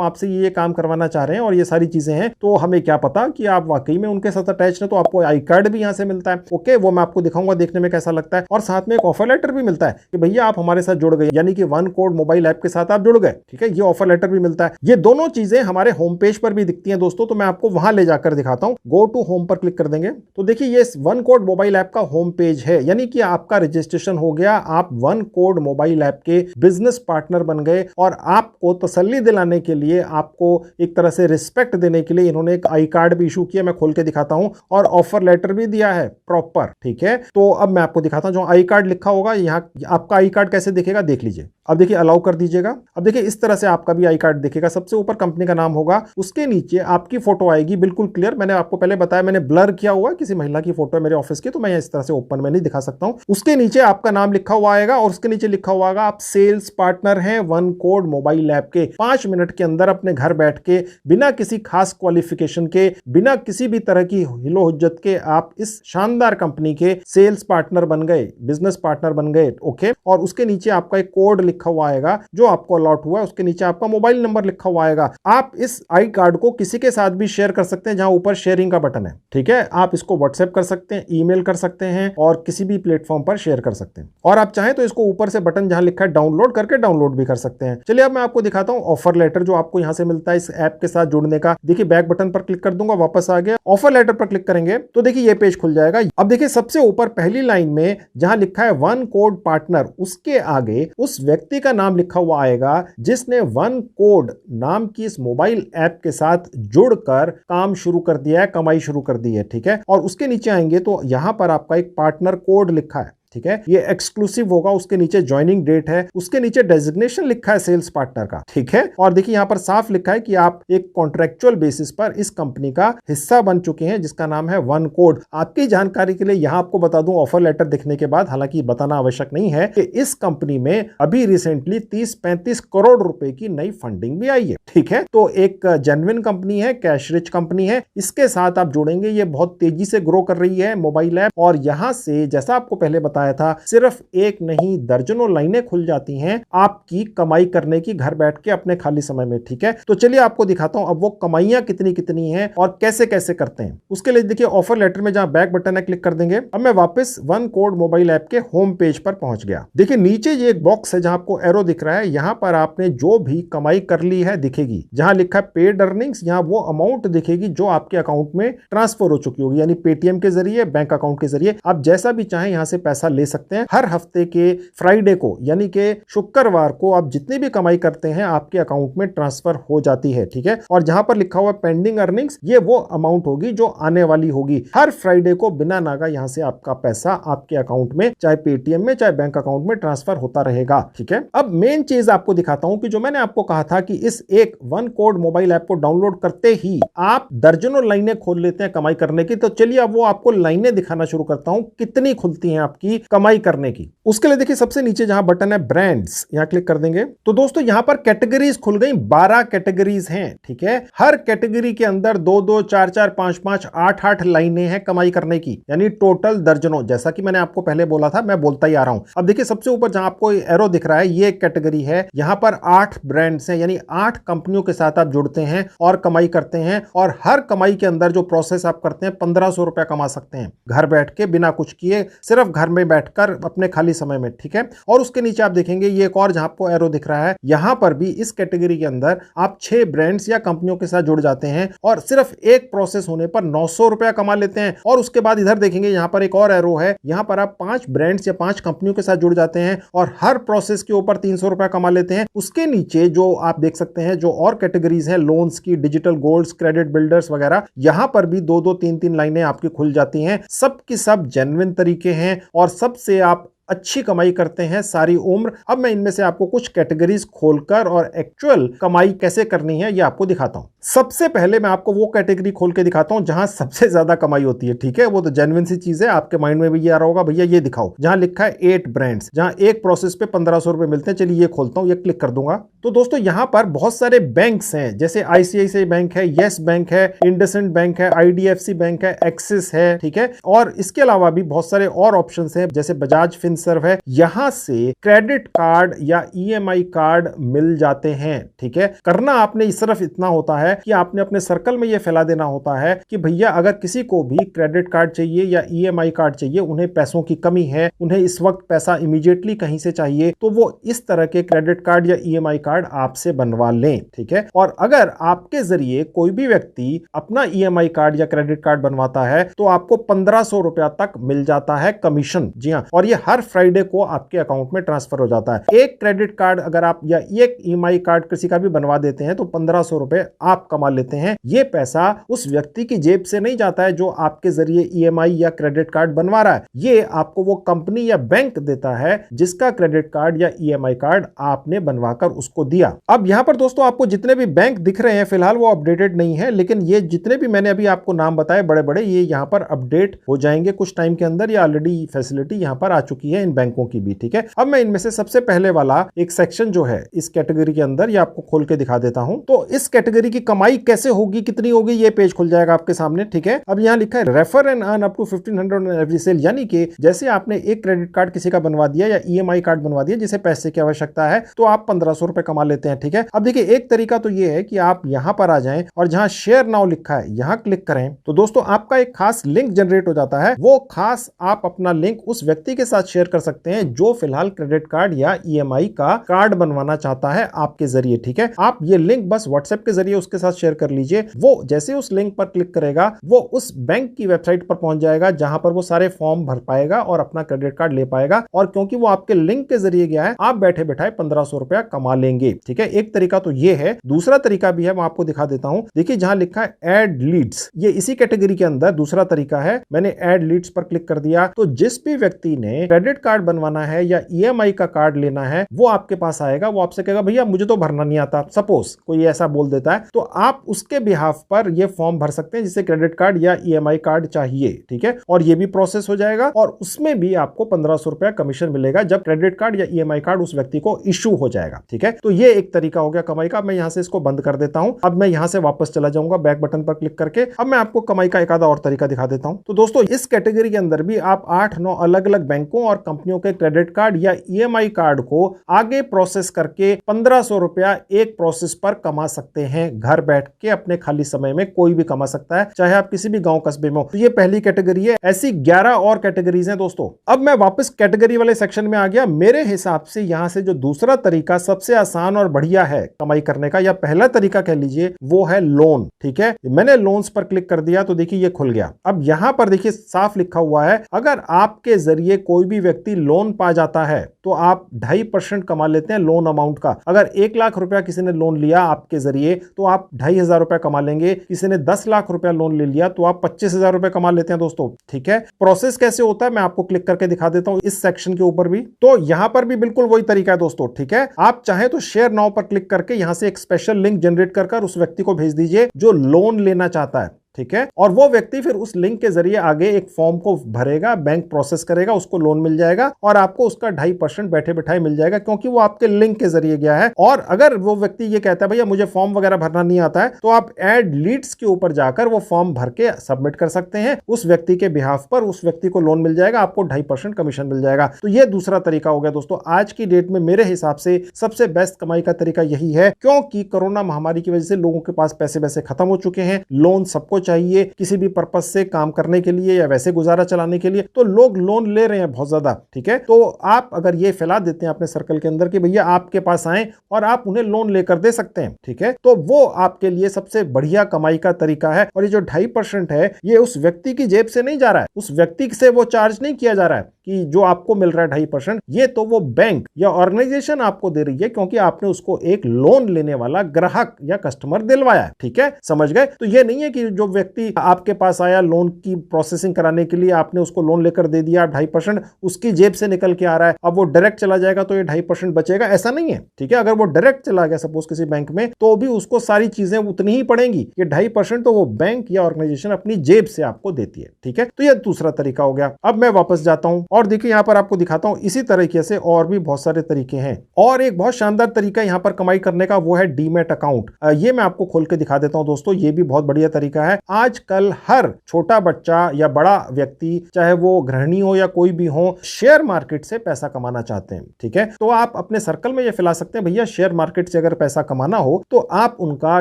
आपसे ये काम करवाना चाह रहे हैं और ये सारी चीजें हैं, तो हमें क्या पता कि आप वाकई में उनके साथ अटैच हैं, तो आपको आई कार्ड भी यहां से मिलता है। ओके, वो मैं आपको दिखाऊंगा देखने में कैसा लगता है। और साथ में एक ऑफर लेटर भी मिलता है कि भैया आप हमारे साथ जुड़ गए, यानी कि वन कोड मोबाइल ऐप के साथ आप जुड़ गए। ठीक है, ये ऑफर लेटर भी मिलता है। ये दोनों चीजें हमारे होम पेज पर भी दिखती हैं दोस्तों, तो मैं आपको वहां ले जाकर दिखाता हूं। गो टू होम पर क्लिक कर देंगे तो देखिए ये वन कोड मोबाइल ऐप का होम पेज है, यानी कि आपका रजिस्ट्रेशन हो गया, आप वन कोड मोबाइल ऐप के बिजनेस पार्टनर बन गए और आपको तसल्ली दिलाने के लिए, आपको एक तरह से रिस्पेक्ट देने के लिए इन्होंने एक आई कार्ड भी इशू किया। मैं खोल के दिखाता हूं और ऑफर लेटर भी दिया है प्रॉपर। ठीक है, तो अब मैं आपको दिखाता हूं जो आई कार्ड लिखा होगा। यहां आपका आई कार्ड कैसे दिखेगा देख लीजिए। अब देखिए अलाउ कर दीजिएगा। अब देखिए इस तरह से आपका भी आई कार्ड दिखेगा। सबसे ऊपर कंपनी का नाम होगा, उसके नीचे आपकी फोटो आएगी बिल्कुल क्लियर। मैंने आपको पहले बताया मैंने ब्लर किया हुआ किसी महिला की फोटो है मेरे ऑफिस की, तो मैं इस तरह से ओपन में नहीं दिखा सकता हूं। उसके नीचे आपका नाम लिखा हुआ आएगा और उसके नीचे लिखा हुआ आएगा आप सेल्स पार्टनर हैं वन कोड मोबाइल ऐप के। 5 मिनट के अंदर अपने घर बैठ के बिना किसी खास क्वालिफिकेशन के, बिना किसी भी तरह की हिलो हुज्जत के आप इस शानदार कंपनी के सेल्स पार्टनर बन गए, बिजनेस पार्टनर बन गए। ओके, और उसके नीचे आपका एक कोड लिखा हुआ आएगा जो आपको अलॉट हुआ है। उसके नीचे आपका मोबाइल नंबर लिखा हुआ आएगा। आप इस आई कार्ड को किसी के साथ भी शेयर कर सकते हैं, जहां ऊपर शेयरिंग का बटन है। ठीक है, आप इसको व्हाट्सएप कर सकते हैं, ईमेल कर सकते हैं और किसी भी प्लेटफॉर्म पर शेयर कर सकते हैं। और आप चाहें तो इसको ऊपर से बटन जहां लिखा है डाउनलोड करके डाउनलोड भी कर सकते हैं। चलिए अब मैं आपको दिखाता हूं ऑफर लेटर जो आपको यहां से मिलता है इस ऐप के साथ जुड़ने का। देखिए बैक बटन पर क्लिक कर दूंगा, वापस आ गया। ऑफर लेटर पर क्लिक करेंगे तो देखिए ये पेज खुल जाएगा। अब देखिए सबसे ऊपर पहली लाइन में जहां लिखा है वन कोड पार्टनर, उसके आगे उस व्यक्ति का नाम लिखा हुआ आएगा जिसने वन कोड नाम की इस मोबाइल ऐप के साथ जुड़कर काम शुरू कर दिया है, कमाई शुरू कर दी है। ठीक है, और उसके नीचे आएंगे तो यहां पर आपका एक पार्टनर कोड लिखा है। ठीक है, ये एक्सक्लूसिव होगा। उसके नीचे ज्वाइनिंग डेट है, उसके नीचे डेजिग्नेशन लिखा है सेल्स पार्टनर का। ठीक है, और देखिए यहां पर साफ लिखा है कि आप एक कॉन्ट्रेक्चुअल बेसिस पर इस कंपनी का हिस्सा बन चुके हैं जिसका नाम है वन कोड। आपकी जानकारी के लिए यहां आपको बता दूं ऑफर लेटर दिखने के बाद, हालांकि बताना आवश्यक नहीं है, कि इस कंपनी में अभी रिसेंटली 30-35 करोड़ रुपए की नई फंडिंग भी आई है। ठीक है, तो एक जेन्युइन कंपनी है, कैश रिच कंपनी है, इसके साथ आप जुड़ेंगे। ये बहुत तेजी से ग्रो कर रही है मोबाइल ऐप, और यहां से जैसा आपको पहले बताया था सिर्फ एक नहीं दर्जनों लाइनें खुल जाती हैं आपकी कमाई करने की, घर बैठ के अपने खाली समय में। ठीक है, तो चलिए आपको दिखाता हूं अब वो कमाइयां कितनी कितनी हैं और कैसे कैसे करते हैं। उसके लिए देखिए ऑफर लेटर में जहां बैक बटन है क्लिक कर देंगे। अब मैं वापस वन कोड मोबाइल ऐप के होम पेज पर पहुंच गया। देखिए नीचे ये एक बॉक्स है जहां आपको एरो दिख रहा है, यहां पर आपने जो भी कमाई कर ली है दिखेगी। जहां लिखा है पेड अर्निंग्स, यहां वो अमाउंट दिखेगी जो आपके अकाउंट में ट्रांसफर हो चुकी होगी, यानी पेटीएम के जरिए, बैंक अकाउंट के जरिए। आप जैसा भी चाहें यहां से पैसा ले सकते हैं। हर हफ्ते के फ्राइडे को, यानी कि शुक्रवार को, आप जितनी भी कमाई करते हैं आपके अकाउंट में ट्रांसफर हो जाती है। ठीक है, और जहां पर लिखा हुआ पेंडिंग अर्निंग्स, ये वो अमाउंट होगी जो आने वाली होगी। हर फ्राइडे को बिना नागा यहां से आपका पैसा आपके अकाउंट में, चाहे पेटीएम में चाहे बैंक अकाउंट में, ट्रांसफर होता रहेगा। ठीक है, अब मेन चीज आपको दिखाता हूं कि जो मैंने आपको कहा था कि इस एक वन कोड मोबाइल ऐप को डाउनलोड करते ही आप दर्जनों लाइनें खोल लेते हैं कमाई करने की। तो चलिए अब वो आपको लाइनें दिखाना शुरू करता हूं कितनी खुलती हैं आपकी कमाई करने की। उसके लिए देखिए सबसे नीचे जहां बटन है ब्रांड्स, यहां क्लिक कर देंगे तो दोस्तों यहां पर कैटेगरीज खुल गई। 12 कैटेगरीज हैं। ठीक है, हर कैटेगरी के अंदर 2-2, 4-4, 5-5, 8-8 लाइनें हैं कमाई करने की, यानी टोटल दर्जनों। जैसा कि मैंने आपको पहले बोला था, मैं बोलता ही आ रहा हूं। अब देखिए सबसे ऊपर जहां आपको एरो दिख रहा है, ये कैटेगरी है। यहां पर 8 ब्रांड्स हैं, यानी 8 कंपनियों के साथ आप जुड़ते हैं और कमाई करते हैं, और हर कमाई के अंदर जो प्रोसेस आप करते हैं 1500 रुपया कमा सकते हैं घर बैठ के, बिना कुछ किए, सिर्फ घर में बैठकर अपने खाली समय में। ठीक है, और उसके नीचे आप देखेंगे ये एक और जहां आपको एरो दिख रहा है, यहां पर भी इस कैटेगरी के अंदर आप 6 ब्रांड्स या कंपनियों के साथ जुड़ जाते हैं और सिर्फ एक प्रोसेस होने पर 900 रुपया कमा लेते हैं। और उसके बाद इधर देखेंगे यहां पर एक और एरो है, यहां पर आप 5 ब्रांड्स या 5 कंपनियों के साथ जुड़ जाते हैं और हर प्रोसेस के ऊपर 300 रुपया कमा लेते हैं। उसके नीचे जो आप देख सकते हैं जो और कैटेगरीज हैं, लोन्स की, डिजिटल गोल्ड्स, क्रेडिट बिल्डर्स वगैरह, यहां पर भी 2-2, 3-3 लाइनें आपकी खुल जाती हैं। सब की सब जेन्युइन तरीके हैं और सबसे आप अच्छी कमाई करते हैं सारी उम्र। अब मैं इनमें से आपको कुछ कैटेगरीज खोलकर और एक्चुअल कमाई कैसे करनी है ये आपको दिखाता हूं। सबसे पहले मैं आपको वो कैटेगरी खोल के दिखाता हूं जहां सबसे ज्यादा कमाई होती है, ठीक है। वो तो जेन्युइन सी चीज है, आपके माइंड में भी ये आ रहा होगा भैया ये दिखाओ। जहां लिखा है 8 ब्रांड्स, जहां एक प्रोसेस पे 1500 रुपए मिलते हैं। चलिए ये खोलता हूं, ये क्लिक कर दूंगा। तो दोस्तों यहां पर बहुत सारे बैंक्स हैं, जैसे आईसीआईसीआई बैंक है, येस बैंक है, इंडसइंड बैंक है, आईडीएफसी बैंक है, एक्सिस है, ठीक है। और इसके अलावा भी बहुत सारे और ऑप्शंस हैं, जैसे बजाज फिनसर्व है। यहां से क्रेडिट कार्ड या ईएमआई कार्ड मिल जाते हैं, ठीक है। करना आपने सिर्फ इतना होता है कि आपने अपने सर्कल में यह फैला देना होता है कि भैया अगर किसी को भी क्रेडिट कार्ड चाहिए या ईएमआई कार्ड चाहिए, उन्हें पैसों की कमी है, उन्हें इस वक्त पैसा इमीडिएटली कहीं से चाहिए, तो वो इस तरह के क्रेडिट कार्ड या ईएमआई कार्ड आपसे बनवा लें, ठीक है। और अगर आपके जरिए कोई भी व्यक्ति अपना ईएमआई कार्ड या क्रेडिट कार्ड बनवाता है तो आपको 1500 रुपया तक मिल जाता है कमीशन। जी हां, और ये हर फ्राइडे को आपके अकाउंट में ट्रांसफर हो जाता है। एक क्रेडिट कार्ड अगर आप या एक ईएमआई कार्ड किसी का भी बनवा देते हैं तो 1500 रुपए आप कमा लेते हैं। ये पैसा उस व्यक्ति की जेब से नहीं जाता है जो आपके जरिए ईएमआई या क्रेडिट कार्ड बनवा रहा है, ये आपको वो कंपनी या बैंक देता है जिसका क्रेडिट कार्ड या ईएमआई कार्ड आपने बनवाकर उसको दिया। अब यहां पर दोस्तों आपको जितने भी बैंक दिख रहे हैं फिलहाल वो अपडेटेड नहीं है, लेकिन ये जितने भी मैंने अभी आपको नाम बताए बड़े बड़े, ये यहां पर अपडेट हो जाएंगे कुछ टाइम के अंदर। ये ऑलरेडी फैसिलिटी यहां पर आ चुकी है इन बैंकों की भी, ठीक है। अब मैं इनमें से सबसे पहले वाला एक सेक्शन जो है इस कैटेगरी के अंदर, ये आपको खोल के दिखा देता हूं। तो इस कैटेगरी की कमाई कैसे होगी, कितनी होगी, ये पेज खुल जाएगा आपके सामने, ठीक है। अब यहां लिखा है refer and earn up to 1500 on every sale, यानी कि जैसे आपने एक क्रेडिट कार्ड किसी का बनवा दिया या ईएमआई कार्ड बनवा दिया जिसे पैसे की आवश्यकता है, तो आप 1500 रुपए कमा लेते हैं, ठीक है। अब देखिए एक तरीका तो ये है कि आप यहां पर आ जाएं और जहां शेयर नाउ लिखा है यहां क्लिक करें, तो दोस्तों आपका एक खास लिंक जनरेट हो जाता है। वो खास आप अपना लिंक उस व्यक्ति के साथ शेयर कर सकते हैं जो फिलहाल क्रेडिट कार्ड या ईएमआई का कार्ड बनवाना चाहता है आपके जरिए, ठीक है। आप ये लिंक बस व्हाट्सएप के जरिए उसके साथ शेयर कर लीजिए। वो जैसे उस लिंक पर क्लिक करेगा वो उस बैंक की वेबसाइट पर पहुंच जाएगा जहां पर वो सारे फॉर्म भर पाएगा और अपना क्रेडिट कार्ड ले पाएगा। और क्योंकि वो आपके लिंक के जरिए गया है, आप बैठे बैठाए 1500 रुपया कमा लेंगे, ठीक है। एक तरीका तो ये है। दूसरा तरीका भी है, मैं आपको दिखा देता हूं। देखिए जहां लिखा है ऐड लीड्स, ये इसी कैटेगरी के अंदर दूसरा तरीका है। मैंने ऐड लीड्स पर क्लिक कर दिया तो जिस भी व्यक्ति ने क्रेडिट कार्ड बनवाना है या ईएमआई का कार्ड लेना है वो आपके पास आएगा। वो आपसे कहेगा भैया मुझे तो भरना नहीं आता, सपोज कोई ऐसा बोल देता है, तो आप उसके बिहाफ पर ये फॉर्म भर सकते हैं जिसे क्रेडिट कार्ड या ईएमआई कार्ड चाहिए, ठीक है। और ये भी प्रोसेस हो जाएगा और उसमें भी आपको 1500 रुपया कमीशन मिलेगा जब क्रेडिट कार्ड या ईएमआई कार्ड उस व्यक्ति को इशू हो जाएगा, ठीक है। तो ये एक तरीका हो गया कमाई का। मैं यहां से इसको बंद कर देता हूं। अब मैं यहां से वापस चला जाऊंगा बैक बटन पर क्लिक करके। अब मैं आपको कमाई का एक आधा और तरीका दिखा देता हूं। तो दोस्तों इस कैटेगरी के अंदर भी आप 8-9 अलग अलग बैंकों और कंपनियों के क्रेडिट कार्ड या ईएमआई कार्ड को आगे प्रोसेस करके 1500 रुपया एक प्रोसेस पर कमा सकते हैं। घर बैठ के अपने खाली समय में कोई भी कमा सकता है, चाहे आप किसी भी गांव कस्बे में हो। तो ये पहली कैटेगरी है। ऐसी 11 और कैटेगरीज हैं दोस्तों। अब मैं वापस कैटेगरी वाले सेक्शन में आ गया। मेरे हिसाब से यहां से जो दूसरा तरीका सबसे आसान और बढ़िया है कमाई करने का, या पहला तरीका कह लीजिए, वो है लोन, ठीक है। मैंने लोन्स पर क्लिक कर दिया तो देखिए ये खुल गया। अब यहां पर देखिए साफ लिखा हुआ है अगर आपके जरिए कोई भी व्यक्ति लोन पा जाता है तो आप 2.5% कमा लेते हैं लोन अमाउंट का। अगर 1 लाख रुपया किसी ने लोन लिया आपके जरिए तो आप 2,500 रुपया कमा लेंगे। किसी ने 10 लाख रुपया लोन ले लिया तो आप 25,000 रुपए कमा लेते हैं दोस्तों, ठीक है। प्रोसेस कैसे होता है मैं आपको क्लिक करके दिखा देता हूं इस सेक्शन के ऊपर भी। तो यहां पर भी बिल्कुल वही तरीका है दोस्तों, ठीक है। आप चाहे तो शेयर नाउ पर क्लिक करके यहां से एक स्पेशल लिंक जनरेट कर उस व्यक्ति को भेज दीजिए जो लोन लेना चाहता है, ठीक है। और वो व्यक्ति फिर उस लिंक के जरिए आगे एक फॉर्म को भरेगा, बैंक प्रोसेस करेगा, उसको लोन मिल जाएगा और आपको उसका 2.5% बैठे बैठाए मिल जाएगा क्योंकि वो आपके लिंक के जरिए गया है। और अगर वो व्यक्ति ये कहता है भैया मुझे फॉर्म वगैरह भरना नहीं आता है, तो आप ऐड लीड्स के ऊपर जाकर वो फॉर्म भर के सबमिट कर सकते हैं। उस व्यक्ति के बिहाफ पर उस व्यक्ति को लोन मिल जाएगा, आपको 2.5% कमीशन मिल जाएगा। तो ये दूसरा तरीका हो गया दोस्तों। आज की डेट में मेरे हिसाब से सबसे बेस्ट कमाई का तरीका यही है, क्योंकि कोरोना महामारी की वजह से लोगों के पास पैसे वैसे खत्म हो चुके हैं। लोन सबको चाहिए किसी भी पर्पज से काम करने के लिए या वैसे गुजारा चलाने के लिए, तो लोग लोन ले रहे हैं बहुत ज्यादा, ठीक है। तो आप अगर ये फैला देते हैं अपने सर्कल के अंदर कि भैया आपके पास आए और आप उन्हें लोन लेकर दे सकते हैं, ठीक है, तो वो आपके लिए सबसे बढ़िया कमाई का तरीका है। और ये जो 2.5% है ये उस व्यक्ति की जेब से नहीं जा रहा है, उस व्यक्ति से वो चार्ज नहीं किया जा रहा है, कि जो आपको मिल रहा है 2.5%, ये तो वो बैंक या ऑर्गेनाइजेशन आपको दे रही है, क्योंकि आपने उसको एक लोन लेने वाला ग्राहक या कस्टमर दिलवाया है। ठीक है, समझ गए? तो ये नहीं है कि जो व्यक्ति आपके पास आया लोन की प्रोसेसिंग कराने के लिए, आपने उसको लोन लेकर दे दिया 2.5%, उसकी जेब से निकल के आ रहा है, अब वो डायरेक्ट चला जाएगा तो ये 2.5% बचेगा, ऐसा नहीं है। ठीक है, अगर वो डायरेक्ट चला गया सपोज किसी बैंक में, तो भी उसको सारी चीजें उतनी ही पड़ेंगी। ये 2.5% तो वो बैंक या ऑर्गेनाइजेशन अपनी जेब से आपको देती है। ठीक है, तो ये दूसरा तरीका हो गया। अब मैं वापस जाता हूं और देखिए यहां पर आपको दिखाता हूं, इसी तरीके से और भी बहुत सारे तरीके हैं। और एक बहुत शानदार तरीका यहां पर कमाई करने का वो है डीमैट अकाउंट। ये मैं आपको खोल के दिखा देता हूं दोस्तों, ये भी बहुत बढ़िया तरीका है। आजकल हर छोटा बच्चा या बड़ा व्यक्ति, चाहे वो गृहिणी हो या कोई भी हो, शेयर मार्केट से पैसा कमाना चाहते हैं। ठीक है, तो आप अपने सर्कल में ये फैला सकते हैं, भैया शेयर मार्केट से अगर पैसा कमाना हो तो आप उनका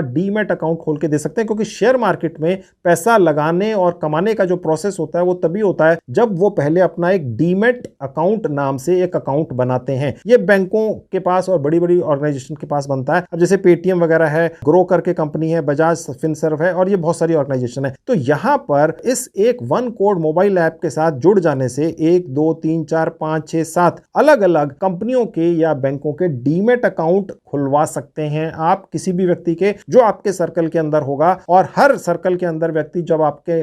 डीमैट अकाउंट खोल के दे सकते हैं, क्योंकि शेयर मार्केट में पैसा लगाने और कमाने का जो प्रोसेस होता है वो तभी होता है जब वो पहले अपना एक डीमैट अकाउंट नाम से एक अकाउंट बनाते हैं। ये बैंकों के पास और बड़ी बड़ी ऑर्गेनाइजेशन के पास बनता है। अब जैसे पेटीएम वगैरह है, ग्रो करके कंपनी है, बजाज फिनसर्व है, और ये बहुत सारी ऑर्गेनाइजेशन है। तो यहां पर इस एक वन कोड मोबाइल ऐप के साथ जुड़ जाने से 1 2 3 4 5 6 7 अलग अलग कंपनियों के या बैंकों के डीमैट अकाउंट खुलवा सकते हैं आप, किसी भी व्यक्ति के जो आपके सर्कल के अंदर होगा। और हर सर्कल के अंदर व्यक्ति जब आपके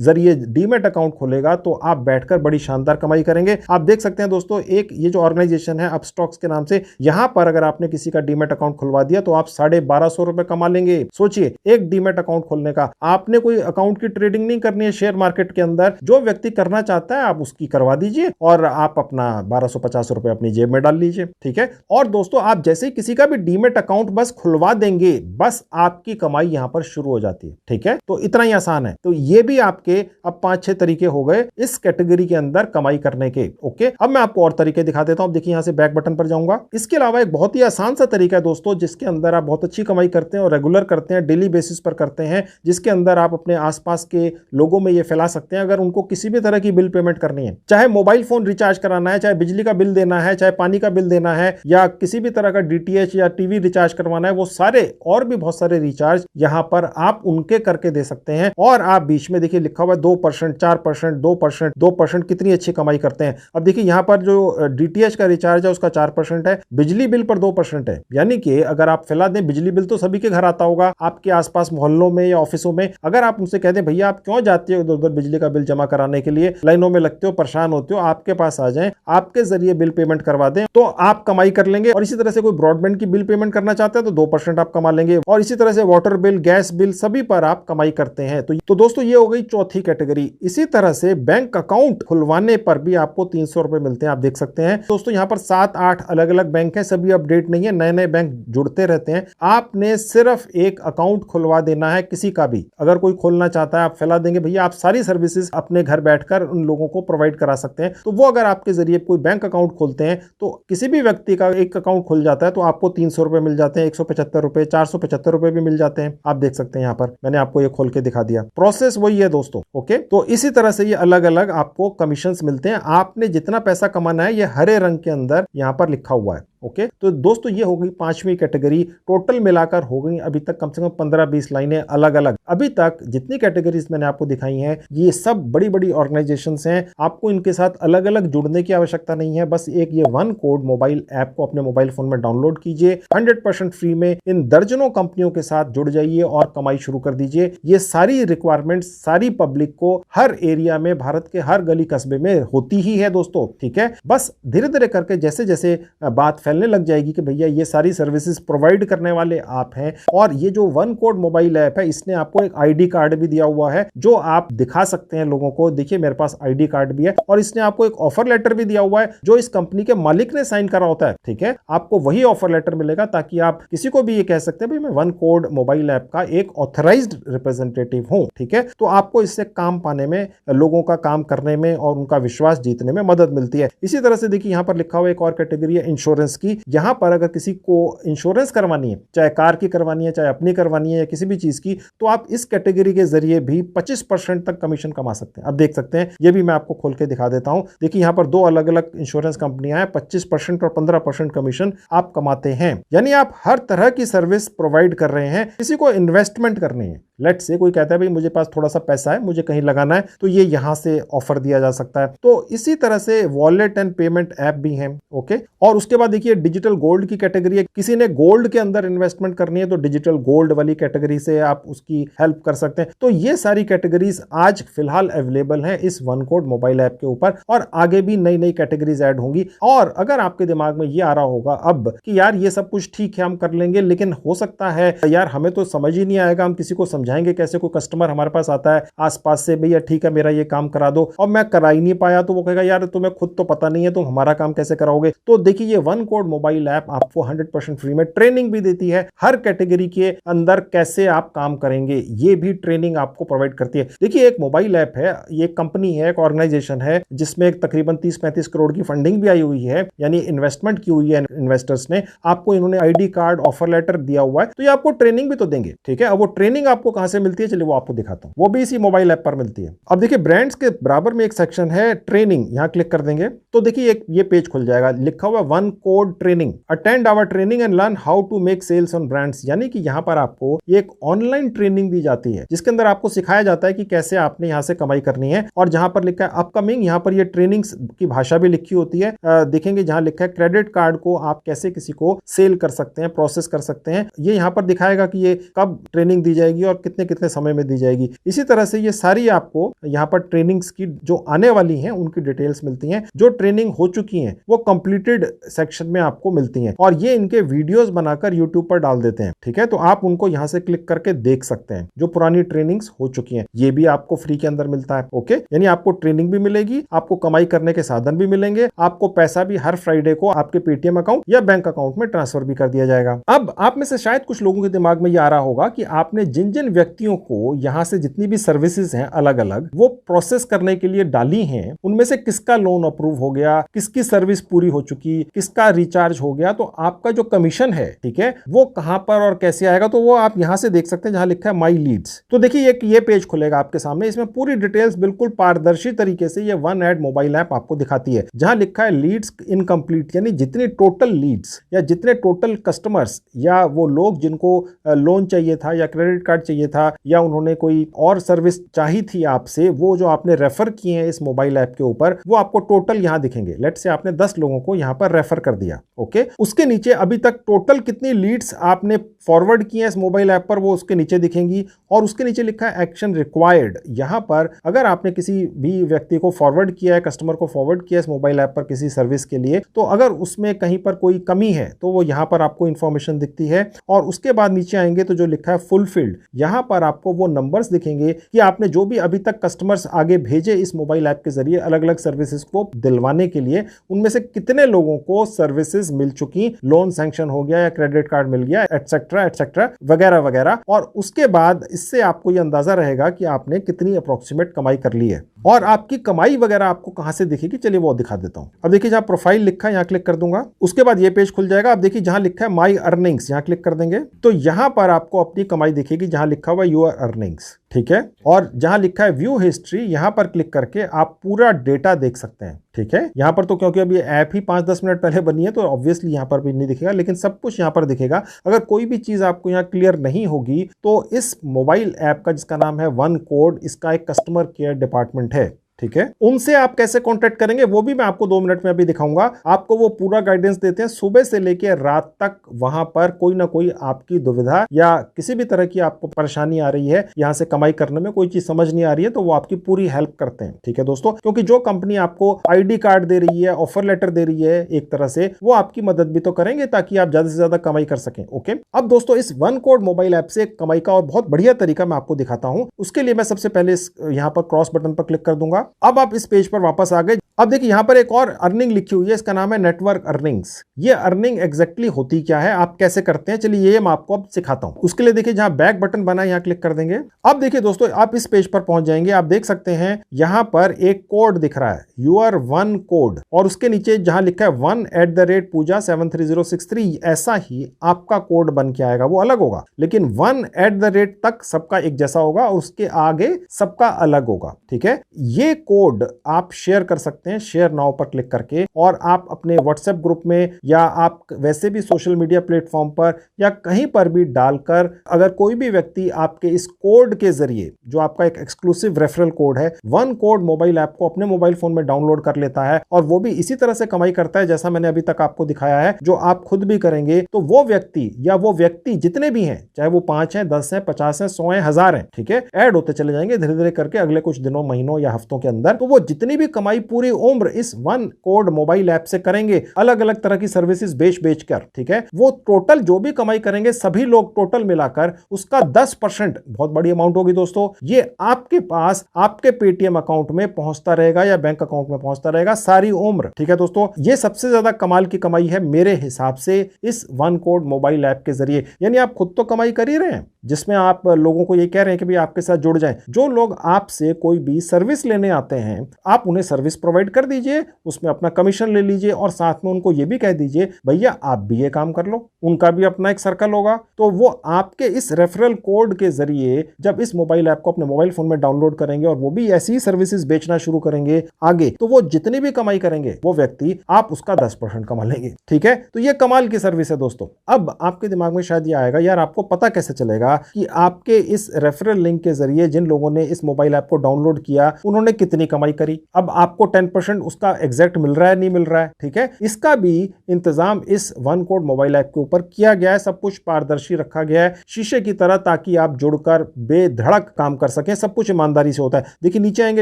जरिए डीमैट अकाउंट खोलेगा तो आप बैठकर बड़ी शानदार कमाई करेंगे। आप देख सकते हैं दोस्तों, एक ये जो ऑर्गेनाइजेशन है अपस्टॉक्स के नाम से, यहां पर अगर आपने किसी का डीमैट अकाउंट खुलवा दिया तो आप 1250 रुपए कमा लेंगे। सोचिए, एक डीमैट अकाउंट खोलने का। आपने कोई अकाउंट की ट्रेडिंग नहीं करनी है शेयर मार्केट के अंदर, जो व्यक्ति करना चाहता है आप उसकी करवा दीजिए और आप अपना 1250 रुपए अपनी जेब में डाल लीजिए। ठीक है, और दोस्तों आप जैसे ही किसी का भी डीमैट अकाउंट बस खुलवा देंगे, बस आपकी कमाई यहां पर शुरू हो जाती है। ठीक है, तो इतना ही आसान है। तो ये भी आपके अब 5-6 तरीके हो गए इस कैटेगरी के अंदर कमाई करने के। ओके, अब मैं आपको और तरीके दिखा देता हूं। देखिए यहां से बैक बटन पर जाऊंगा। इसके अलावा एक बहुत ही आसान सा तरीका है दोस्तों, जिसके अंदर आप बहुत अच्छी कमाई करते हैं और रेगुलर करते हैं, डेली बेसिस पर करते हैं, जिसके अंदर आप अपने आसपास के लोगों में ये फैला सकते हैं। अगर उनको किसी भी तरह की बिल पेमेंट करनी है, चाहे मोबाइल फोन रिचार्ज कराना है, चाहे बिजली का बिल देना है, चाहे पानी का बिल देना है, या किसी भी तरह का डीटीएच या टीवी रिचार्ज करवाना है, वो सारे और भी बहुत सारे रिचार्ज यहां पर आप उनके करके दे सकते हैं। और आप बीच में देखिए लिखा हुआ है 2%, 4%, 2%, 2%, कितनी अच्छी कमाई करते हैं। अब देखिए यहां पर जो डीटीएच का रिचार्ज है उसका 4% है, बिजली बिल पर 2% है। यानी कि अगर आप फैला दें, बिजली बिल तो सभी के घर आता होगा, आपके आसपास मोहल्लों में या ऑफिसों में, अगर आप उनसे कह दें भैया आप क्यों जाते हो इधर उधर बिजली का बिल जमा कराने के लिए, लाइनों में लगते हो, परेशान होते हो, आपके पास आ जाएं, आपके जरिए बिल पेमेंट करवा दें, तो आप कमाई कर लेंगे। और इसी तरह से कोई ब्रॉडबैंड की बिल पेमेंट करना चाहते हैं तो 2% आप कमा लेंगे। और इसी तरह से वाटर बिल, गैस बिल, सभी पर आप कमाई करते हैं। तो दोस्तों ये हो गई चौथी कैटेगरी। इसी तरह से बैंक अकाउंट खुलवाने पर भी आपको 300 रुपए मिलते हैं, आप देख सकते हैं दोस्तों। यहां पर 7-8 अलग अलग बैंक हैं, सभी अपडेट नहीं है, नए नए बैंक जुड़ते रहते हैं। आपने सिर्फ एक अकाउंट खुलवा देना है, किसी का भी अगर कोई खोलना चाहता है आप फैला देंगे, भैया आप सारी सर्विसेज अपने घर बैठकर उन लोगों को प्रोवाइड करा सकते हैं। तो वो अगर आपके जरिए कोई बैंक अकाउंट खोलते हैं तो किसी भी व्यक्ति का एक अकाउंट खुल जाता है तो आपको 300 रुपए मिल जाते हैं, 175 रुपए, 475 रुपए भी मिल जाते हैं। आप देख सकते हैं यहां पर मैंने आपको ये खोल के दिखा दिया। प्रोसेस वही है दोस्तों। ओके, तो इसी तरह से ये अलग अलग आपको कमीशंस मिलते हैं। आपने जितना पैसा कमाना है ये हरे रंग के अंदर यहां पर लिखा हुआ है। ओके, तो दोस्तों ये हो गई 5वीं कैटेगरी। टोटल मिलाकर हो गई अभी तक कम से कम 15-20 लाइनें अलग अलग। अभी तक जितनी कैटेगरीज मैंने आपको दिखाई हैं ये सब बड़ी बड़ी ऑर्गेनाइजेशंस हैं। आपको इनके साथ अलग अलग जुड़ने की आवश्यकता नहीं है, बस एक ये वन कोड मोबाइल ऐप को अपने मोबाइल फोन में डाउनलोड कीजिए, 100% फ्री में इन दर्जनों कंपनियों के साथ जुड़ जाइए और कमाई शुरू कर दीजिए। ये सारी रिक्वायरमेंट्स सारी पब्लिक को हर एरिया में, भारत के हर गली कस्बे में होती ही है दोस्तों। ठीक है, बस धीरे धीरे करके जैसे जैसे बात फैलने लग जाएगी कि भैया ये सारी सर्विसेज प्रोवाइड करने वाले आप हैं, और ये जो वन कोड मोबाइल ऐप है इसने आपको एक आईडी कार्ड भी दिया हुआ है जो आप दिखा सकते हैं लोगों को। देखिए मेरे पास आईडी कार्ड भी है, और इसने आपको एक ऑफर लेटर भी दिया हुआ है जो इस कंपनी के मालिक ने साइन करा होता है। ठीक है, आपको वही ऑफर लेटर मिलेगा ताकि आप किसी को भी ये कह सकते हैं भाई मैं वन कोड मोबाइल ऐप का एक ऑथराइज्ड रिप्रेजेंटेटिव हूं। ठीक है, तो आपको इससे काम पाने में, लोगों का काम करने में और उनका विश्वास जीतने में मदद मिलती है। इसी तरह से देखिए यहां पर लिखा हुआ एक और कैटेगरी है इंश्योरेंस की। यहां पर अगर किसी को इंश्योरेंस करवानी है, चाहे कार की करवानी है, चाहे अपनी करवानी है, या किसी भी चीज की, तो आप इस कैटेगरी के जरिए भी 25% तक कमीशन कमा सकते हैं। अब देख सकते हैं, ये भी मैं आपको खोल के दिखा देता हूं। देखिए यहां पर 2 अलग अलग इंश्योरेंस कंपनियां हैं, 25% और 15% कमीशन आप कमाते हैं। यानी आप हर तरह की सर्विस प्रोवाइड कर रहे हैं। किसी को इन्वेस्टमेंट करनी है, लेट से कोई कहता है भाई मुझे पास थोड़ा सा पैसा है, मुझे कहीं लगाना है, तो ये यहां से ऑफर दिया जा सकता है। तो इसी तरह से वॉलेट एंड पेमेंट ऐप भी हैं। ओके, और उसके बाद देखिए डिजिटल गोल्ड की कैटेगरी है। किसी ने गोल्ड के अंदर इन्वेस्टमेंट करनी है तो डिजिटल गोल्ड वाली कैटेगरी से आप उसकी हेल्प कर सकते हैं। तो ये सारी कैटेगरीज आज फिलहाल अवेलेबल हैं इस वन कोड मोबाइल ऐप के ऊपर, और आगे भी नई नई कैटेगरीज ऐड होंगी। और अगर आपके दिमाग में ये आ रहा होगा अब कि यार ये सब कुछ ठीक है, हम कर लेंगे, लेकिन हो सकता है यार हमें तो समझ ही नहीं आएगा, हम किसी को समझाएंगे कैसे। कोई कस्टमर हमारे पास आता है आसपास से, भैया ठीक है मेरा ये काम करा दो, और मैं करा ही नहीं पाया, तो वो कहेगा यार तुम्हें खुद तो पता नहीं है, तुम हमारा काम कैसे कराओगे। तो देखिए ये वन कोड मोबाइल ऐप आपको 100% फ्री में ट्रेनिंग भी देती है, हर कैटेगरी के अंदर कैसे आप काम करेंगे ये भी ट्रेनिंग आपको प्रोवाइड करती है। देखिए एक मोबाइल ऐप है, ये कंपनी है, एक ऑर्गेनाइजेशन है जिसमें तकरीबन 30-35 करोड़ की फंडिंग भी आई हुई है, यानी इन्वेस्टमेंट की हुई है इन्वेस्टर्स ने। आपको इन्होंने आईडी कार्ड, ऑफर लेटर दिया हुआ है, तो ये आपको ट्रेनिंग भी तो देंगे। ठीक है, अब वो ट्रेनिंग आपको कहां से मिलती है, चलिए वो आपको दिखाता हूं। वो भी इसी मोबाइल ऐप पर मिलती है। अब देखिए ब्रांड्स के बराबर में एक सेक्शन है ट्रेनिंग, यहां क्लिक कर देंगे तो देखिए एक ये पेज खुल जाएगा, लिखा हुआ one code training, attend our training and learn how to make sales on brands. यानी कि यहां पर आपको एक ऑनलाइन ट्रेनिंग दी जाती है जिसके अंदर आपको सिखाया जाता है कि कैसे आपने यहां से कमाई करनी है। और जहां पर लिखा है अपकमिंग, यहां पर ये ट्रेनिंग्स की भाषा भी लिखी होती है। देखेंगे जहां लिखा है क्रेडिट कार्ड को आप कैसे किसी को सेल कर सकते हैं, प्रोसेस कर सकते हैं, ये यहां पर दिखाएगा कि ये कब ट्रेनिंग दी जाएगी और कितने कितने समय में दी जाएगी। इसी तरह से ये सारी आपको यहां पर ट्रेनिंग्स की जो आने वाली हैं उनकी डिटेल्स मिलती हैं। जो ट्रेनिंग हो चुकी हैं वो कंप्लीटेड सेक्शन में आपको मिलती हैं, और ये इनके वीडियोस बनाकर यूट्यूब पर डाल देते हैं। ठीक है, तो आप उनको यहां से क्लिक करके देख सकते हैं जो पुरानी ट्रेनिंग्स हो चुकी हैं। ये भी आपको फ्री के अंदर मिलता है। ओके, यानी आपको ट्रेनिंग भी मिलेगी, आपको कमाई करने के साधन भी मिलेंगे, आपको पैसा भी हर फ्राइडे को आपके पेटीएम अकाउंट या बैंक अकाउंट में ट्रांसफर भी कर दिया जाएगा। अब आप में से शायद कुछ लोगों के दिमाग में ये आ रहा होगा कि आपने जिन जिन व्यक्तियों को यहां से जितनी भी सर्विसेज हैं अलग अलग वो प्रोसेस करने के लिए डाली हैं, उनमें से किसका लोन अप्रूव हो गया, किसकी सर्विस पूरी हो चुकी, किसका रिचार्ज हो गया, तो आपका जो कमीशन है ठीक है वो कहां पर और कैसे आएगा, तो वो आप यहां से देख सकते हैं जहां लिखा है माई लीड्स। तो देखिए ये पेज खुलेगा आपके सामने, इसमें पूरी डिटेल्स बिल्कुल पारदर्शी तरीके से ये वन एड मोबाइल ऐप आपको दिखाती है। जहां लिखा है लीड्स इनकम्प्लीट, यानी जितनी टोटल लीड्स या जितने टोटल कस्टमर्स या वो लोग जिनको लोन चाहिए था या क्रेडिट कार्ड चाहिए था या उन्होंने कोई और सर्विस चाही थी आपसे, वो जो आपने रेफर किए हैं इस मोबाइल ऐप के ऊपर, वो आपको टोटल यहां दिखेंगे। लेट से आपने 10 लोगों को यहां पर रेफर कर दिया। ओके, उसके नीचे अभी तक टोटल कितनी लीड्स आपने फॉरवर्ड की हैं इस मोबाइल ऐप पर, वो उसके नीचे दिखेंगी। और उसके नीचे लिखा है एक्शन रिक्वायर्ड। यहां पर अगर आपने किसी भी व्यक्ति को फॉरवर्ड किया है, कस्टमर को फॉरवर्ड किया इस मोबाइल ऐप पर किसी सर्विस के लिए, तो अगर उसमें कहीं पर कोई कमी है तो वो यहां पर आपको इंफॉर्मेशन दिखती है। और उसके बाद नीचे आएंगे तो जो लिखा है फुलफिल्ड, यहां पर आपको वो नंबर्स दिखेंगे कि आपने जो भी अभी तक कस्टमर्स आगे भेजे इस मोबाइल ऐप के जरिए अलग अलग सर्विसेज को दिलवाने के लिए, उनमें से कितने लोगों को सर्विसेज मिल चुकी, लोन सैंक्शन हो गया या क्रेडिट कार्ड मिल गया, एटसेट्रा एटसेट्रा वगैरह वगैरह। और उसके बाद इससे आपको यह अंदाजा रहेगा कि आपने कितनी अप्रोक्सीमेट कमाई कर ली है। और आपकी कमाई वगैरह आपको कहां से दिखेगी, चलिए वो दिखा देता हूं। अब देखिए जहां प्रोफाइल लिखा है यहां क्लिक कर दूंगा, उसके बाद ये पेज खुल जाएगा। अब देखिए जहां लिखा है माई अर्निंग्स, यहां क्लिक कर देंगे तो यहां पर आपको अपनी कमाई दिखेगी जहां लिखा हुआ यूर अर्निंग्स। ठीक है, और जहां लिखा है व्यू हिस्ट्री, यहां पर क्लिक करके आप पूरा डेटा देख सकते हैं। ठीक है, यहां पर तो क्योंकि अभी ऐप ही 5-10 मिनट पहले बनी है तो ऑब्वियसली यहां पर भी नहीं दिखेगा, लेकिन सब कुछ यहां पर दिखेगा। अगर कोई भी चीज आपको यहां क्लियर नहीं होगी तो इस मोबाइल ऐप का जिसका नाम है वन कोड, इसका एक कस्टमर केयर डिपार्टमेंट है। ठीक है, उनसे आप कैसे कांटेक्ट करेंगे वो भी मैं आपको 2 मिनट में अभी दिखाऊंगा। आपको वो पूरा गाइडेंस देते हैं, सुबह से लेकर रात तक वहां पर कोई ना कोई आपकी दुविधा या किसी भी तरह की आपको परेशानी आ रही है, यहां से कमाई करने में कोई चीज समझ नहीं आ रही है, तो वो आपकी पूरी हेल्प करते हैं। ठीक है दोस्तों, क्योंकि जो कंपनी आपको आईडी कार्ड दे रही है, ऑफर लेटर दे रही है, एक तरह से वो आपकी मदद भी तो करेंगे ताकि आप ज्यादा से ज्यादा कमाई कर सकें। ओके, अब दोस्तों इस वन कोड मोबाइल ऐप से कमाई का और बहुत बढ़िया तरीका मैं आपको दिखाता हूं। उसके लिए मैं सबसे पहले यहां पर क्रॉस बटन पर क्लिक कर दूंगा। अब आप इस पेज पर वापस आ गए। अब देखिए यहां पर एक और अर्निंग लिखी हुई है, इसका नाम है नेटवर्क अर्निंग्स। ये अर्निंग एग्जैक्टली होती क्या है, आप कैसे करते हैं, चलिए ये मैं आपको अब सिखाता हूं। उसके लिए देखिए जहां बैक बटन बना है यहां क्लिक कर देंगे। अब देखिए दोस्तों आप इस पेज पर पहुंच जाएंगे। आप देख सकते हैं यहां पर एक कोड दिख रहा है, यूर वन कोड, और उसके नीचे जहां लिखा है 1@पूजा73063, ऐसा ही आपका कोड बन के आएगा। वो अलग होगा, लेकिन 1@ तक सबका एक जैसा होगा और उसके आगे सबका अलग होगा। ठीक है, ये कोड आप शेयर कर सकते हैं शेयर नाउ पर क्लिक करके, और आप अपने व्हाट्सएप ग्रुप में या आप वैसे भी सोशल मीडिया प्लेटफॉर्म पर या कहीं पर भी डालकर, अगर कोई भी व्यक्ति आपके इस कोड के जरिए, जो आपका एक एक्सक्लूसिव रेफरल कोड है, वन कोड मोबाइल ऐप को अपने मोबाइल फोन में डाउनलोड कर लेता है और वो भी इसी तरह से कमाई करता है जैसा मैंने अभी तक आपको दिखाया है, जो आप खुद भी करेंगे, तो वो व्यक्ति जितने भी हैं, चाहे वो 5 हैं, 10 हैं, 50 हैं, 100 हैं, 1000 हैं, ठीक है, ऐड होते चले जाएंगे धीरे धीरे करके अगले कुछ दिनों, महीनों या हफ्तों के अंदर। तो वो जितनी भी कमाई पूरी उम्र इस वन कोड मोबाइल ऐप से करेंगे, अलग अलग तरह की सर्विसेज बेच कर, ठीक है, वो टोटल जो भी कमाई करेंगे सभी लोग टोटल मिलाकर उसका 10%, बहुत बड़ी अमाउंट होगी दोस्तों, ये आपके पास आपके पेटीएम अकाउंट में पहुंचता रहेगा या बैंक अकाउंट में पहुंचता रहेगा सारी उम्र। ठीक है दोस्तों, ये सबसे ज्यादा कमाल की कमाई है मेरे हिसाब से इस वन कोड मोबाइल ऐप के जरिए। यानी आप खुद तो कमाई कर ही रहे हैं, जिसमें आप लोगों को ये कह रहे हैं कि भाई आपके साथ जुड़ जाएं। जो लोग आपसे कोई भी सर्विस लेने आते हैं, आप उन्हें सर्विस प्रोवाइड कर दीजिए, उसमें अपना कमीशन ले लीजिए और साथ में उनको ये भी कह दीजिए भैया आप भी ये काम कर लो, उनका भी अपना एक सर्कल होगा। तो वो आपके इस रेफरल कोड के जरिए जब इस मोबाइल ऐप को अपने मोबाइल फोन में डाउनलोड करेंगे और वो भी ऐसी ही सर्विसेज बेचना शुरू करेंगे आगे, तो वो जितनी भी कमाई करेंगे वो व्यक्ति आप उसका 10% कमा लेंगे। ठीक है, तो ये कमाल की सर्विस है दोस्तों। अब आपके दिमाग में शायद ये आएगा, यार आपको पता कैसे चलेगा कि आपके इस रेफरल लिंक के जरिए जिन लोगों ने इस मोबाइल ऐप को डाउनलोड किया उन्होंने कितनी कमाई करी। अब आपको 10% उसका एग्जैक्ट मिल रहा है, नहीं मिल रहा है, ठीक है, इसका भी इंतजाम इस वन कोड मोबाइल ऐप के ऊपर किया गया है। सब कुछ पारदर्शी रखा गया है शीशे की तरह, ताकि आप जुड़कर बेधड़क काम कर सकें। सब कुछ ईमानदारी से होता है। देखिए नीचे आएंगे,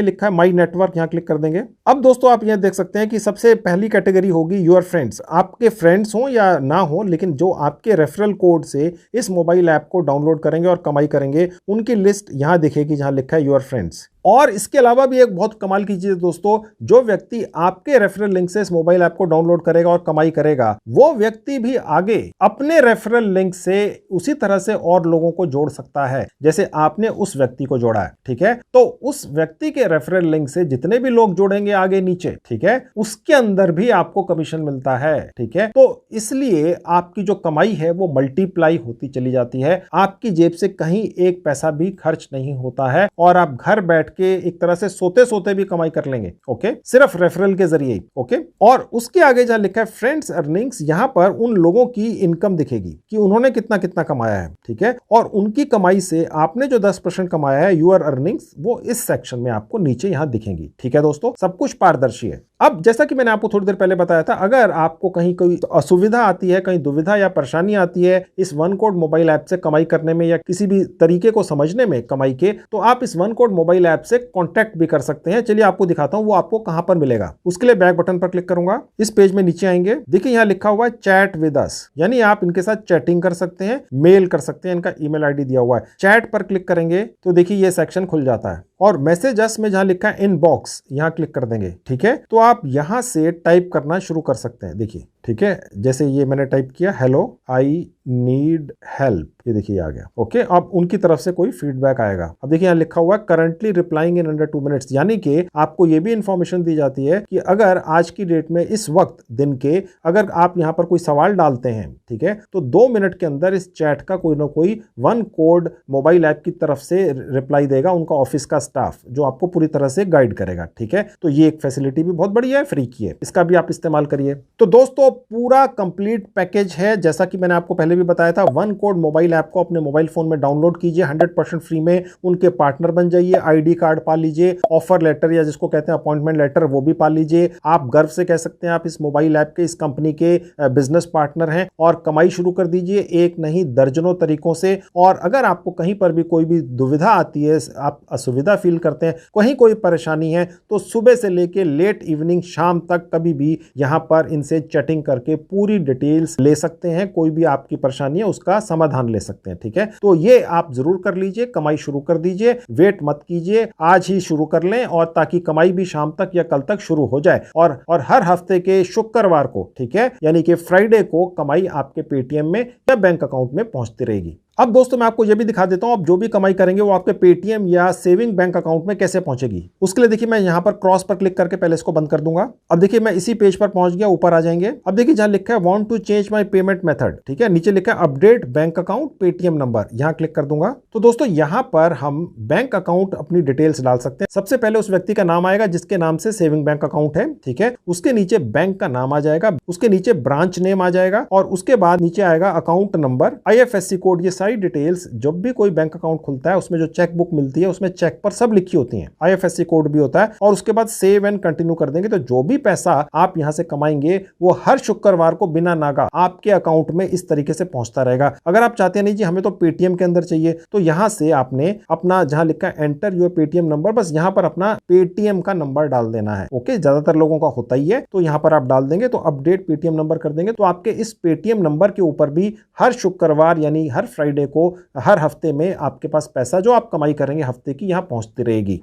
लिखा है माई नेटवर्क, यहां क्लिक कर देंगे। अब दोस्तों आप यहां देख सकते हैं कि सबसे पहली कैटेगरी होगी योर फ्रेंड्स। आपके फ्रेंड्स हो या ना हो, लेकिन जो आपके रेफरल कोड से इस मोबाइल ऐप को डाउनलोड करेंगे और कमाई करेंगे, उनकी लिस्ट यहां दिखेगी जहां लिखा है योर फ्रेंड्स। और इसके अलावा भी एक बहुत कमाल की चीज है दोस्तों, जो व्यक्ति आपके रेफरल लिंक से इस मोबाइल ऐप को डाउनलोड करेगा और कमाई करेगा, वो व्यक्ति भी आगे अपने रेफरल लिंक से उसी तरह से और लोगों को जोड़ सकता है जैसे आपने उस व्यक्ति को जोड़ा है। ठीक है, तो उस व्यक्ति के रेफरल लिंक से जितने भी लोग जोड़ेंगे आगे नीचे, ठीक है, उसके अंदर भी आपको कमीशन मिलता है। ठीक है, तो इसलिए आपकी जो कमाई है वो मल्टीप्लाई होती चली जाती है। आपकी जेब से कहीं एक पैसा भी खर्च नहीं होता है और आप घर बैठ के एक तरह से सोते सोते भी कमाई कर लेंगे। ओके, सिर्फ रेफरल के जरिए। ओके, और उसके आगे जहां लिखा है फ्रेंड्स अर्निंग्स, यहां पर उन लोगों की इनकम दिखेगी कि उन्होंने कितना कितना कमाया है। ठीक है, और उनकी कमाई से आपने जो 10% कमाया है, यूर अर्निंग्स, वो इस सेक्शन में आपको नीचे यहां दिखेंगी। ठीक है दोस्तों, सब कुछ पारदर्शी है। अब जैसा कि मैंने आपको थोड़ी देर पहले बताया था, अगर आपको कहीं कोई असुविधा आती है, कहीं दुविधा या परेशानी आती है इस वन कोड मोबाइल ऐप से कमाई करने में या किसी भी तरीके को समझने में कमाई के, तो आप इस वन कोड मोबाइल ऐप से कांटेक्ट भी कर सकते हैं। चलिए आपको दिखाता हूं वो आपको कहां पर मिलेगा। उसके लिए बैक बटन पर क्लिक करूंगा। इस पेज में नीचे आएंगे, देखिए यहां लिखा हुआ है चैट विद अस, यानी आप इनके साथ चैटिंग कर सकते हैं, मेल कर सकते हैं। इनका ईमेल आईडी दिया हुआ है। चैट पर क्लिक करेंगे तो देखिए ये सेक्शन खुल जाता है और मैसेज अस में जहां लिखा है इनबॉक्स, यहां क्लिक कर देंगे। ठीक है, तो आप यहां से टाइप करना शुरू कर सकते हैं। देखिए, ठीक है, जैसे ये मैंने टाइप किया हेलो आई नीड हेल्प, ये देखिए आ गया। ओके, अब उनकी तरफ से कोई फीडबैक आएगा। अब देखिए यहाँ लिखा हुआ है currently replying in under 2 minutes, यानी कि आपको ये भी इंफॉर्मेशन दी जाती है कि अगर आज की डेट में इस वक्त दिन के अगर आप यहाँ पर कोई सवाल डालते हैं, ठीक है, तो 2 मिनट के अंदर इस चैट का कोई ना कोई वन कोड मोबाइल ऐप की तरफ से रिप्लाई देगा उनका ऑफिस का स्टाफ, जो आपको पूरी तरह से गाइड करेगा। ठीक है, तो ये एक फैसिलिटी भी बहुत बढ़िया है, फ्री की है, इसका भी आप इस्तेमाल करिए। तो दोस्तों पूरा कंप्लीट पैकेज है, जैसा कि मैंने आपको पहले भी बताया था। वन कोड मोबाइल ऐप को अपने मोबाइल फोन में डाउनलोड कीजिए, 100% फ्री में उनके पार्टनर बन जाइए, आईडी कार्ड पा लीजिए, ऑफर लेटर या जिसको कहते हैं अपॉइंटमेंट लेटर वो भी पा लीजिए। आप गर्व से कह सकते हैं आप इस मोबाइल ऐप के, इस कंपनी के बिजनेस पार्टनर हैं और कमाई शुरू कर दीजिए, एक नहीं दर्जनों तरीकों से। और अगर आपको कहीं पर भी कोई भी दुविधा आती है, आप असुविधा फील करते हैं, कहीं कोई परेशानी है, तो सुबह से लेके लेट इवनिंग शाम तक कभी भी यहां पर इनसे चैटिंग करके पूरी डिटेल्स ले सकते हैं। कोई भी आपकी परेशानी है उसका समाधान ले सकते हैं। ठीक है, तो ये आप जरूर कर लीजिए, कमाई शुरू कर दीजिए, वेट मत कीजिए, आज ही शुरू कर लें, और ताकि कमाई भी शाम तक या कल तक शुरू हो जाए। और हर हफ्ते के शुक्रवार को, ठीक है, यानी कि फ्राइडे को कमाई आपके पेटीएम में या बैंक अकाउंट में पहुंचती रहेगी। अब दोस्तों मैं आपको यह भी दिखा देता हूं, आप जो भी कमाई करेंगे वो आपके पेटीएम या सेविंग बैंक अकाउंट में कैसे पहुंचेगी। उसके लिए देखिए मैं यहां पर क्रॉस पर क्लिक करके पहले इसको बंद कर दूंगा। अब देखिए मैं इसी पेज पर पहुंच गया, ऊपर आ जाएंगे। अब देखिए जहां लिखा है want to change my payment method, ठीक है, नीचे लिखा है update bank account Paytm number, यहां क्लिक कर दूंगा। तो दोस्तों यहां पर हम बैंक अकाउंट अपनी डिटेल्स डाल सकते हैं। सबसे पहले उस व्यक्ति का नाम आएगा जिसके नाम से सेविंग बैंक अकाउंट है, ठीक है, उसके नीचे बैंक का नाम आ जाएगा, उसके नीचे ब्रांच नेम आ जाएगा और उसके बाद नीचे आएगा अकाउंट नंबर, आईएफएससी कोड। ये सारी डिटेल्स जब भी कोई बैंक अकाउंट खुलता है उसमें जो चेक बुक मिलती है उसमें चेक पर सब लिखी होती है, आईएफएससी कोड भी होता है। और उसके बाद सेव एंड कंटिन्यू कर देंगे तो जो भी पैसा आप यहां से कमाएंगे वो हर शुक्रवार को बिना नागा आपके अकाउंट में इस तरीके से पहुंचता रहेगा। अगर आप चाहते हैं नहीं जी हमें तो पेटीएम के अंदर चाहिए, तो यहां से आपने अपना जहां लिखा है एंटर योर पेटीएम नंबर, बस यहां पर अपना पेटीएम का नंबर डाल देना है। ओके, ज्यादातर लोगों का होता ही है, तो यहां पर आप डाल देंगे। तो अपडेट पेटीएम नंबर कर देंगे तो आपके इस पेटीएम नंबर के ऊपर भी हर शुक्रवार यानी हर फ्राइडे को हर हफ्ते में आपके पास पैसा जो आप कमाई करेंगे हफ्ते की यहां पहुंचती रहेगी।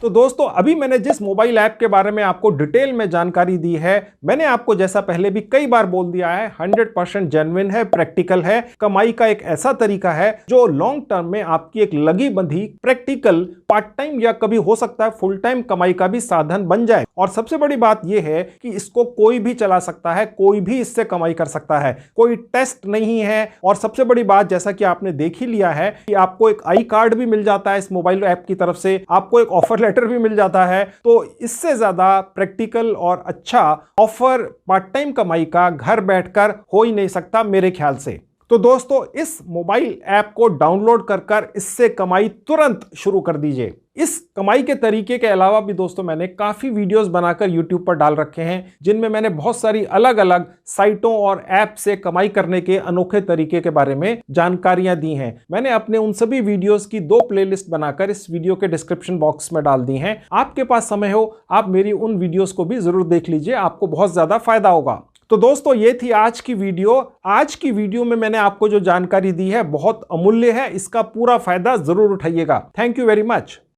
तो दोस्तों अभी मैंने जिस मोबाइल ऐप के बारे में आपको डिटेल में जानकारी दी है, मैंने आपको जैसा पहले भी कई बार बोल दिया है 100% जेन्युइन है, प्रैक्टिकल है, कमाई का एक ऐसा तरीका है जो लॉन्ग टर्म में आपकी एक लगी बंधी प्रैक्टिकल पार्ट टाइम या कभी हो सकता है फुल टाइम कमाई का भी साधन बन जाए। और सबसे बड़ी बात यह है कि इसको कोई भी चला सकता है, कोई भी इससे कमाई कर सकता है, कोई टेस्ट नहीं है। और सबसे बड़ी बात जैसा कि आपने देख ही लिया है कि आपको एक आई कार्ड भी मिल जाता है इस मोबाइल ऐप की तरफ से, आपको एक ऑफर लेटर भी मिल जाता है। तो इससे ज्यादा प्रैक्टिकल और अच्छा ऑफर पार्ट टाइम कमाई का घर बैठकर हो ही नहीं सकता मेरे ख्याल से। तो दोस्तों इस मोबाइल ऐप को डाउनलोड कर इससे कमाई तुरंत शुरू कर दीजिए। इस कमाई के तरीके के अलावा भी दोस्तों मैंने काफी वीडियोस बनाकर YouTube पर डाल रखे हैं जिनमें मैंने बहुत सारी अलग अलग साइटों और ऐप से कमाई करने के अनोखे तरीके के बारे में जानकारियां दी हैं। मैंने अपने उन सभी वीडियोस की 2 प्लेलिस्ट बनाकर इस वीडियो के डिस्क्रिप्शन बॉक्स में डाल दी हैं। आपके पास समय हो आप मेरी उन वीडियोस को भी जरूर देख लीजिए, आपको बहुत ज्यादा फायदा होगा। तो दोस्तों ये थी आज की वीडियो। आज की वीडियो में मैंने आपको जो जानकारी दी है बहुत अमूल्य है, इसका पूरा फायदा जरूर उठाइएगा। Thank you very much.